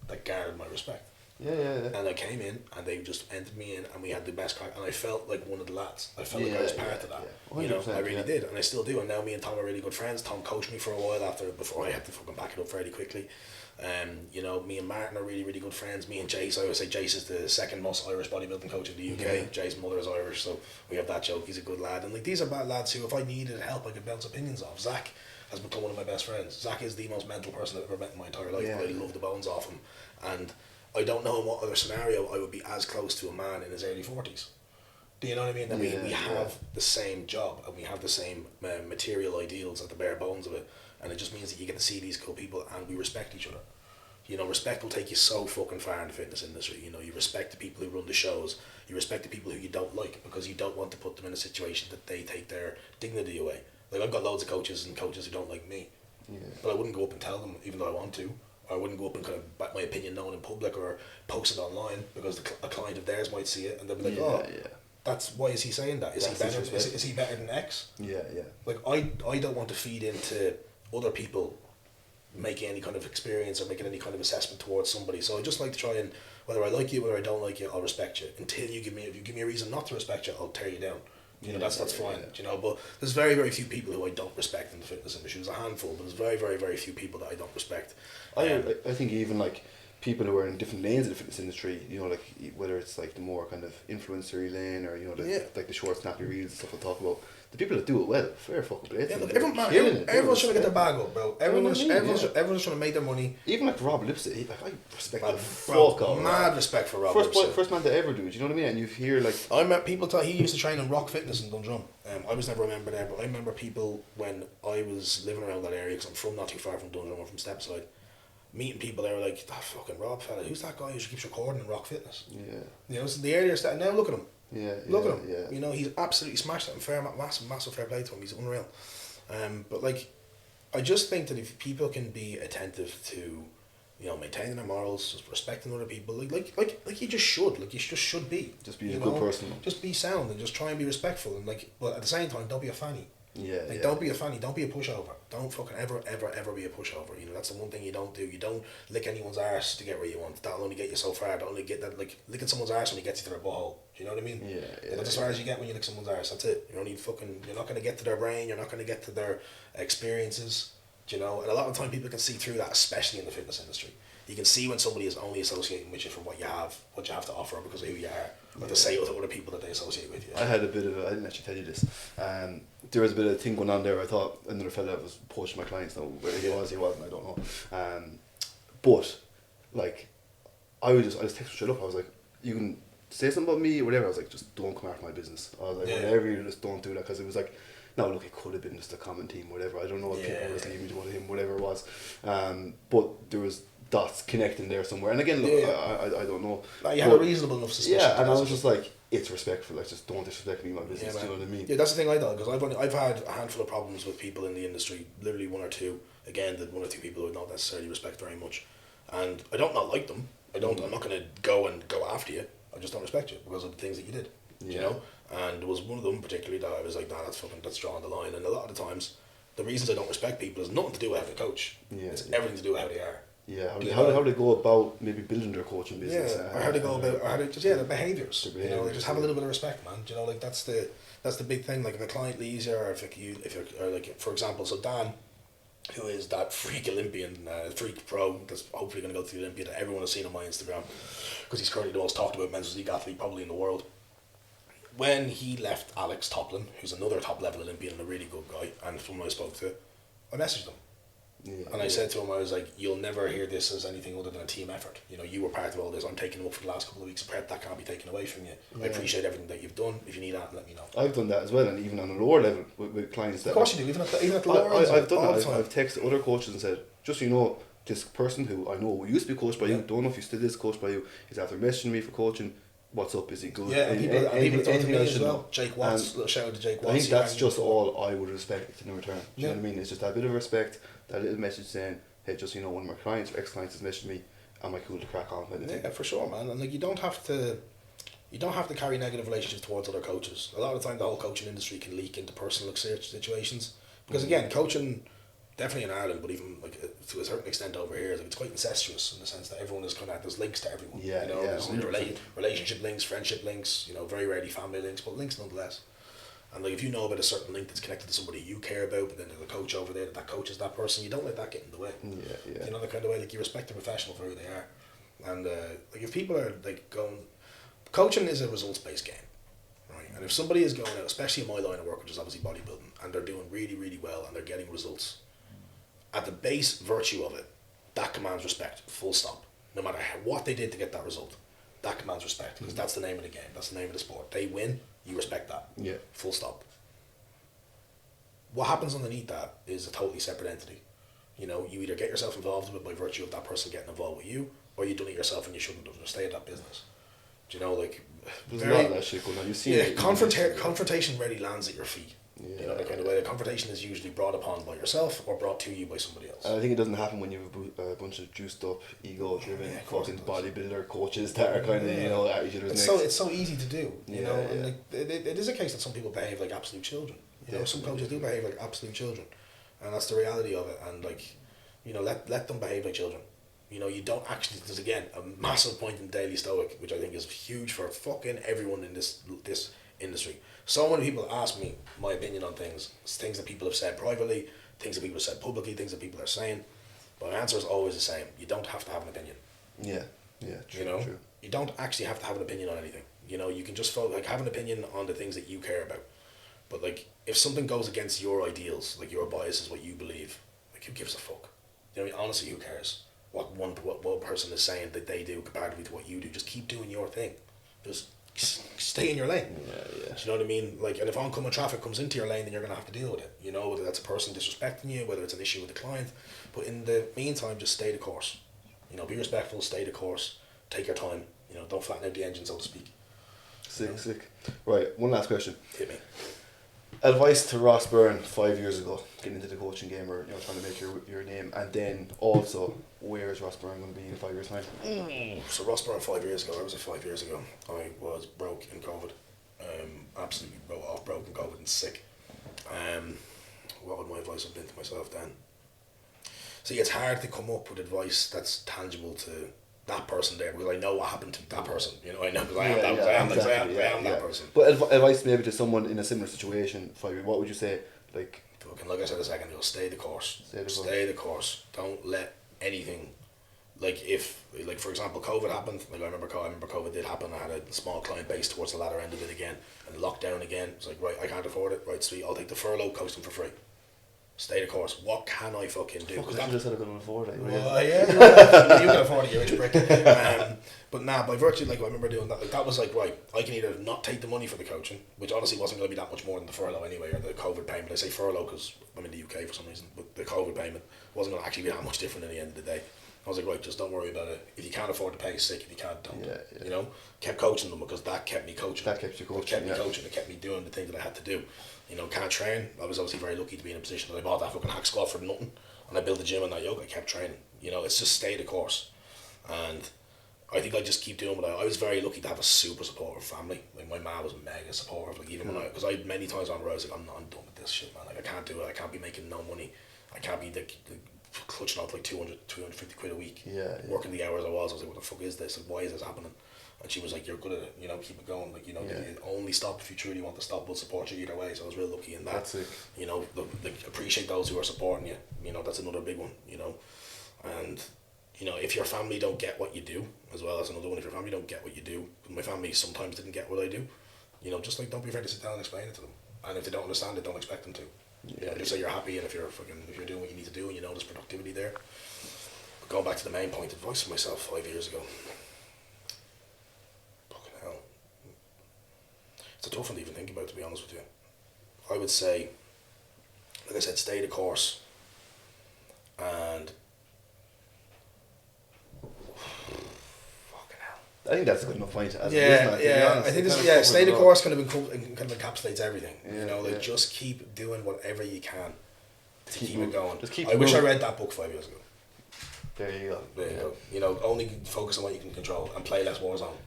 S2: that garnered my respect.
S1: Yeah.
S2: And I came in, and they just entered me in, and we had the best crack, and I felt like one of the lads. I felt like I was part of that. I really did, and I still do. And now me and Tom are really good friends. Tom coached me for a while before I had to fucking back it up fairly quickly. Me and Martin are really, really good friends. Me and Jace, I always say Jace is the second most Irish bodybuilding coach in the UK. Jace's mother is Irish, so we have that joke. He's a good lad, and like these are bad lads who, if I needed help, I could bounce opinions off. Zach has become one of my best friends. Zach is the most mental person I've ever met in my entire life. I love the bones off him, and I don't know in what other scenario I would be as close to a man in his early 40s. Do you know what I mean? And we have the same job, and we have the same material ideals at the bare bones of it, and it just means that you get to see these cool people, and we respect each other. Respect will take you so fucking far in the fitness industry. You respect the people who run the shows. You respect the people who you don't like, because you don't want to put them in a situation that they take their dignity away. Like I've got loads of coaches who don't like me, but I wouldn't go up and tell them, even though I want to. Or I wouldn't go up and kind of back my opinion known in public or post it online, because a client of theirs might see it and they'll be like, that's why is he saying that? Is he better than X? Like I don't want to feed into other people making any kind of experience or making any kind of assessment towards somebody. So I just like to try and, whether I like you, whether I don't like you, I'll respect you. Until if you give me a reason not to respect you, I'll tear you down. That's fine. But there's very, very few people who I don't respect in the fitness industry. There's a handful, but there's very, very, very few people that I don't respect.
S1: I think even like people who are in different lanes of the fitness industry, like whether it's like the more kind of influencer lane or like the short snappy reels and stuff we'll talk about, the people that do it well, fair fucking play.
S2: Yeah, look,
S1: Killing
S2: everyone's trying to get their bag up, bro. Everyone's
S1: You know what I mean?
S2: everyone's trying to make their money.
S1: Even like Rob Lipsett, like I respect the
S2: Bro,
S1: fuck out of
S2: mad
S1: Rob.
S2: respect for Rob.
S1: First man to ever do it. You know what I mean? And you hear like
S2: I remember people thought he used to train in Rock Fitness in Dundrum. I was never a member there, but I remember people when I was living around that area because I'm from not too far from Dundrum. I'm from Stepside. Meeting people, they were like, "That fucking Rob fella, who's that guy who keeps recording in Rock Fitness?"
S1: Yeah.
S2: You know, so the earlier stuff. Now look at him.
S1: Yeah.
S2: Look at him.
S1: Yeah.
S2: You know, he's absolutely smashed it. And massive fair play to him. He's unreal. But like, I just think that if people can be attentive to, you know, maintaining their morals, just respecting other people, like you just should, like you just should be.
S1: Just be a good person.
S2: Just be sound and just try and be respectful and like, but at the same time, don't be a fanny.
S1: Yeah.
S2: Like, don't be a fanny. Don't be a pushover. Don't fucking ever be a pushover. You know, that's the one thing you don't do. You don't lick anyone's arse to get where you want. That'll only get you so far. That'll only get that, like, licking someone's arse only gets you to their butthole. Do you know what I mean?
S1: Yeah.
S2: That's as far as you get when you lick someone's arse. That's it. You're not going to get to their brain. You're not going to get to their experiences. Do you know? And a lot of the time people can see through that, especially in the fitness industry. You can see when somebody is only associating with you for what you have to offer because of who you are, or to say to other people that they associate with you.
S1: I had a bit of I didn't actually tell you this. There was a bit of a thing going on there. I thought another fella was poaching my clients. Now where he wasn't. I don't know. But like, I just text straight up. I was like, you can say something about me or whatever. I was like, just don't come after my business. I was like, whatever, you just don't do that, because it was like, no, look, it could have been just a common team, whatever. I don't know what people was leaving to go to him, whatever it was. But there was dots connecting there somewhere. And again, look, I don't know.
S2: Like, you had a reasonable enough suspicion.
S1: Yeah, and I was just like, it's respectful. Like, just don't disrespect me in my business.
S2: Yeah,
S1: do you know what I mean?
S2: Yeah, that's the thing I thought, because I've had a handful of problems with people in the industry. Literally one or two. Again, the one or two people who I don't necessarily respect very much, and I don't not like them. I'm not going to go after you. I just don't respect you because of the things that you did. You know. And there was one of them particularly that I was like, nah, that's drawing the line. And a lot of the times, the reasons I don't respect people is nothing to do with how they coach. It's everything to do with how they are.
S1: Yeah, how they go about maybe building their coaching business.
S2: Or how they go about, or how they just, their behaviours. You know, like, just have a little bit of respect, man. You know, like that's the big thing. Like if a client leaves you, or if you're like, for example, so Dan, who is that freak Olympian, freak pro that's hopefully going to go to the Olympia that everyone has seen on my Instagram, because he's currently the most talked about men's physique athlete probably in the world. When he left Alex Toplin, who's another top level Olympian and a really good guy, and someone I spoke to, I messaged him. And I said to him, I was like, you'll never hear this as anything other than a team effort. You know, you were part of all this. I'm taking them up for the last couple of weeks of prep. That can't be taken away from you. I appreciate everything that you've done. If you need that, let me know.
S1: I've done that as well, and even on a lower level with clients. That
S2: of course you do, even at the lower level.
S1: I've done that. I've texted other coaches and said, just so you know, this person who I know used to be coached by you, don't know if he still is coached by you, is after messaging me for coaching. What's up? Is he good?
S2: Yeah, and people talk to me as well. Jake Watts, little shout out to Jake Watts.
S1: I think that's just all I would respect in return. Do you know what I mean? It's just that bit of respect, that little message saying, hey, just so you know, one of my clients or ex-clients has messaged me, am I cool to crack on with it?
S2: Yeah, for sure, man. And like, you don't have to carry negative relationships towards other coaches. A lot of the time, the whole coaching industry can leak into personal situations. Because again, coaching, definitely in Ireland, but even like to a certain extent over here, like, it's quite incestuous in the sense that everyone is kind of, there's links to everyone.
S1: Yeah,
S2: you know, there's
S1: 100%.
S2: relationship links, friendship links, you know, very rarely family links, but links nonetheless. And like, if you know about a certain link that's connected to somebody you care about, but then there's a coach over there that coaches that person, you don't let that get in the way.
S1: Yeah.
S2: You know, the kind of way, like, you respect the professional for who they are. And like, if people are like going, coaching is a results based game, right? And if somebody is going out, especially in my line of work, which is obviously bodybuilding, and they're doing really, really well and they're getting results, at the base virtue of it, that commands respect, full stop. No matter what they did to get that result, that commands respect, because that's the name of the game, that's the name of the sport. They win, you respect that.
S1: Yeah.
S2: Full stop. What happens underneath that is a totally separate entity. You know, you either get yourself involved with it by virtue of that person getting involved with you, or you've done it yourself and you shouldn't have. Stay at that business. Do you know, like,
S1: there's a lot of that shit going on. You've seen it.
S2: Confrontation rarely lands at your feet.
S1: Yeah.
S2: You know, the kind of way. The confrontation is usually brought upon by yourself or brought to you by somebody else.
S1: I think it doesn't happen when you have a bunch of juiced up, ego-driven, fucking bodybuilder coaches that are kind of, you know, at each other's necks.
S2: It's so easy to do, you know. And like, it is a case that some people behave like absolute children. You know, some coaches do behave like absolute children, and that's the reality of it. And like, you know, let them behave like children. You know, you don't actually. There's again a massive point in Daily Stoic, which I think is huge for fucking everyone in this industry. So many people ask me my opinion on things that people have said privately, things that people have said publicly, things that people are saying. But my answer is always the same. You don't have to have an opinion.
S1: Yeah, true,
S2: you know,
S1: true.
S2: You don't actually have to have an opinion on anything. You know, you can just have an opinion on the things that you care about. But like, if something goes against your ideals, like your biases, what you believe, like, who gives a fuck? You know what I mean? Honestly, who cares? What one person is saying that they do comparatively to what you do. Just keep doing your thing. Just stay in your lane.
S1: Yeah.
S2: Do you know what I mean? Like, and if oncoming traffic comes into your lane, then you're going to have to deal with it. You know, whether that's a person disrespecting you, whether it's an issue with the client. But in the meantime, just stay the course. You know, be respectful, stay the course, take your time. You know, don't flatten out the engine, so to speak.
S1: Sick. Right, one last question.
S2: Hit me.
S1: Advice to Ross Byrne 5 years ago, getting into the coaching game, or trying to make your name, and then also, where is Ross Byrne going to be in 5 years' time?
S2: So Ross Byrne 5 years ago, I was 5 years ago. I was broke in COVID, absolutely broke in COVID and sick. What would my advice have been to myself then? See, it's hard to come up with advice that's tangible to that person there, because I know what happened to that person. You know, I know, because I am that person.
S1: But advice maybe to someone in a similar situation, 5 years, what would you say? Like
S2: I said a second ago, stay the course. Stay the course. Don't let anything, like, for example, COVID happened. Like, I remember COVID did happen. I had a small client base towards the latter end of it again, and lockdown again. It's like, right, I can't afford it. Right, sweet, I'll take the furlough, coach them for free. Stay the course. What can I fucking do?
S1: Because I just said I couldn't afford it.
S2: Well, yeah, you can afford it, you rich prick. But by virtue, like, I remember doing that. Like, that was like, right, I can either not take the money for the coaching, which honestly wasn't going to be that much more than the furlough anyway, or the COVID payment. I say furlough because I'm in the UK for some reason, but the COVID payment wasn't going to actually be that much different at the end of the day. I was like, right, just don't worry about it. If you can't afford to pay, sick. If you can't, don't.
S1: Yeah.
S2: You know, kept coaching them because that kept me coaching.
S1: That kept you coaching.
S2: It kept me coaching. It kept me doing the things that I had to do. You know, can't train. I was obviously very lucky to be in a position that I bought that fucking hack squat for nothing, and I built a gym and that yoke. I kept training. You know, it's just stay the course, and I think I just keep doing what I was very lucky to have a super supportive family. Like, my mom was mega supportive. Like, even when because I many times on the road, I was like, I'm done with this shit, man. Like, I can't do it. I can't be making no money. I can't be the clutching out like 250 quid a week. Working the hours I was like, what the fuck is this? Like, why is this happening? And she was like, you're good at it, you know, keep it going. Like, you know, you only stop if you truly want to stop. We'll support you either way. So I was real lucky in that.
S1: That's it.
S2: You know, appreciate those who are supporting you. You know, that's another big one, you know. And, you know, if your family don't get what you do, as well as another one, if your family don't get what you do, my family sometimes didn't get what I do, you know, just like, don't be afraid to sit down and explain it to them. And if they don't understand it, don't expect them to. You know, just say you're happy, and if you're doing what you need to do and you know there's productivity there. But going back to the main point, advice for myself 5 years ago. Fucking hell. It's a tough one to even think about, to be honest with you. I would say, like I said, stay the course. And
S1: I think that's a good enough point.
S2: I think this. Stay the course kind of encapsulates everything. You know, like, just keep doing whatever you can to keep it going. I wish I read that book 5 years ago.
S1: There you go.
S2: There you go. You know, only focus on what you can control and play less Warzone.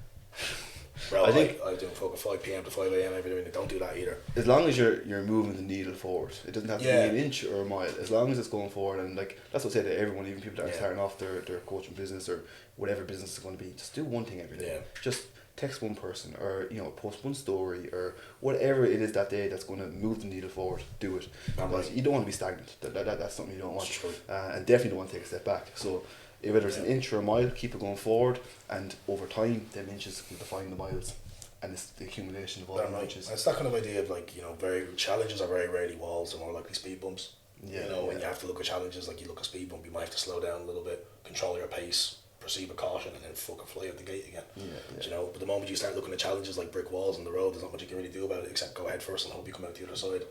S2: Bro, I do fucking 5 PM to 5 AM every day. Don't do that either.
S1: As long as you're moving the needle forward, it doesn't have to be an inch or a mile. As long as it's going forward, and like that's what I say to everyone, even people that are starting off their coaching business or whatever business is going to be, just do one thing every day.
S2: Yeah.
S1: Just text one person, or post one story, or whatever it is that day that's going to move the needle forward. Do it, because you don't want to be stagnant. That's something you don't want, and definitely don't want to take a step back. So whether it's an inch or a mile, keep it going forward, and over time, them inches can define the miles, and it's the accumulation of all the inches.
S2: It's that kind of idea of, like, you know, challenges are very rarely walls, and more likely speed bumps. You know, when you have to look at challenges, like you look at speed bump, you might have to slow down a little bit, control your pace, perceive a caution, and then fucking fly out the gate again. You know, but the moment you start looking at challenges like brick walls on the road, there's not much you can really do about it except go ahead first and hope you come out the other side. Do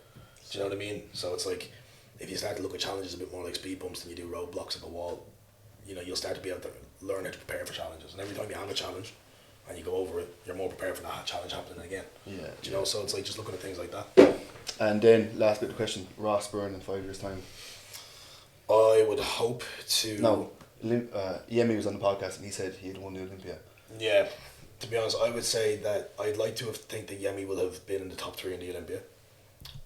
S2: you know what I mean? So it's like, if you start to look at challenges a bit more like speed bumps than you do roadblocks of a wall, you know, you'll start to be able to learn how to prepare for challenges. And every time you have a challenge and you go over it, you're more prepared for that challenge happening again. Do you know? So it's like just looking at things like that.
S1: And then last bit of the question: Ross Byrne in 5 years' time.
S2: I would hope to.
S1: No, Yemi was on the podcast and he said he had won the Olympia.
S2: Yeah, to be honest, I would say that I'd like to think that Yemi will have been in the top 3 in the Olympia.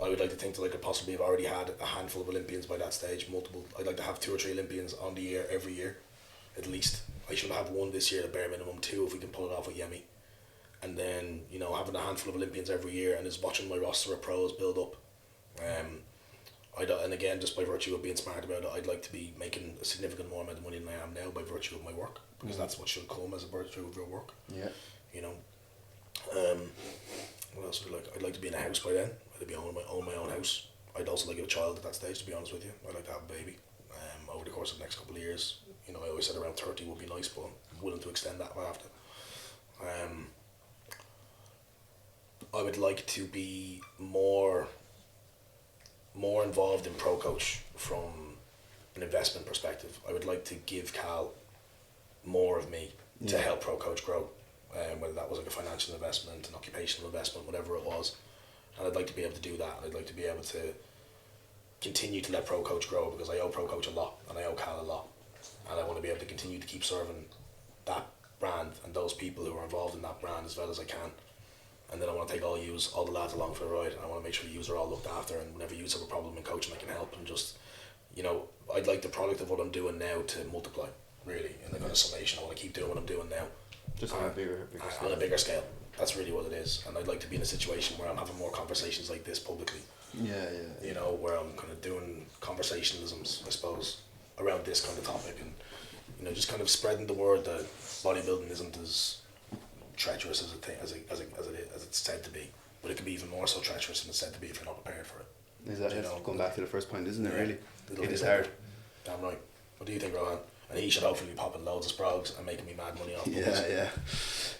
S2: I would like to think that I could possibly have already had a handful of Olympians by that stage, multiple. I'd like to have 2 or 3 Olympians on the year every year, at least. I should have 1 this year, at bare minimum 2 if we can pull it off with Yemi. And then, you know, having a handful of Olympians every year and just watching my roster of pros build up. And again, just by virtue of being smart about it, I'd like to be making a significant more amount of money than I am now by virtue of my work, because that's what should come as a virtue of your work.
S1: Yeah.
S2: You know. What else would I like? I'd like to be in a house by then. I'd be own my own house. I'd also like to have a child at that stage, to be honest with you. I'd like to have a baby. Over the course of the next couple of years. You know, I always said around 30 would be nice, but I'm willing to extend that after. I would like to be more involved in Pro Coach from an investment perspective. I would like to give Cal more of me to help Pro Coach grow. Whether that was like a financial investment, an occupational investment, whatever it was. And I'd like to be able to do that. I'd like to be able to continue to let Pro Coach grow, because I owe Pro Coach a lot and I owe Cal a lot. And I want to be able to continue to keep serving that brand and those people who are involved in that brand as well as I can. And then I want to take all the lads along for the ride, and I want to make sure the yous are all looked after, and whenever yous have a problem in coaching I can help, and just, you know, I'd like the product of what I'm doing now to multiply, really, in the kind of summation. I want to keep doing what I'm doing now.
S1: Just on a bigger scale.
S2: On a bigger scale. That's really what it is. And I'd like to be in a situation where I'm having more conversations like this publicly.
S1: Yeah.
S2: You know, where I'm kind of doing conversationalisms, I suppose, around this kind of topic, and, you know, just kind of spreading the word that bodybuilding isn't as treacherous as it's said to be, but it can be even more so treacherous than it's said to be if you're not prepared for it.
S1: Exactly. You know, going back to the first point, isn't it?
S2: Yeah,
S1: really, it is hard.
S2: Damn right. What do you think, Rohan? And he should hopefully be popping loads of sprogs and making me mad money off.
S1: Yeah.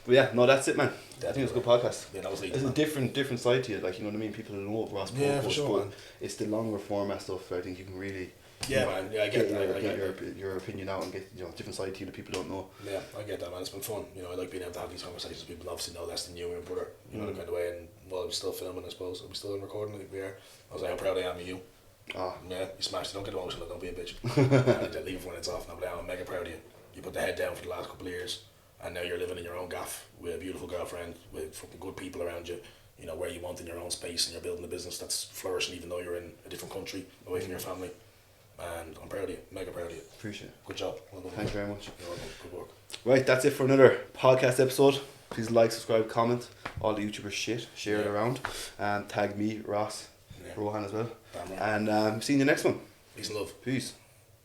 S1: But yeah, no, that's it, man. I think it's a good podcast.
S2: Yeah, that was
S1: It's a different side to it, like, you know what I mean. People don't know what Ross Byrne
S2: for sure,
S1: but
S2: man.
S1: it's the longer format stuff. I think you can really.
S2: Yeah, man. Yeah, I get that.
S1: Get your opinion out and get, you know, different side to you that people don't know.
S2: Yeah, I get that, man. It's been fun. You know, I like being able to have these conversations with people obviously know less than you and your brother. You know, the kind of way. And while I'm still filming, I suppose. Are we still in recording? I think we are. I was like, how proud I am of you.
S1: Ah.
S2: Yeah, you smashed it. Don't get emotional. Don't be a bitch. Leave it when it's off now, but I'm mega proud of you. You put the head down for the last couple of years, and now you're living in your own gaff with a beautiful girlfriend, with fucking good people around you, you know, where you want in your own space, and you're building a business that's flourishing even though you're in a different country, away from your family. And I'm proud of you, mega proud of you.
S1: Appreciate it.
S2: Good job. Well done.
S1: Thank you very much.
S2: You're welcome. Good work.
S1: Right, that's it for another podcast episode. Please like, subscribe, comment, all the YouTuber shit, share it around, and tag me, Ross, Rohan as well.
S2: Damn right.
S1: And see you in the next one.
S2: Peace and love.
S1: Peace.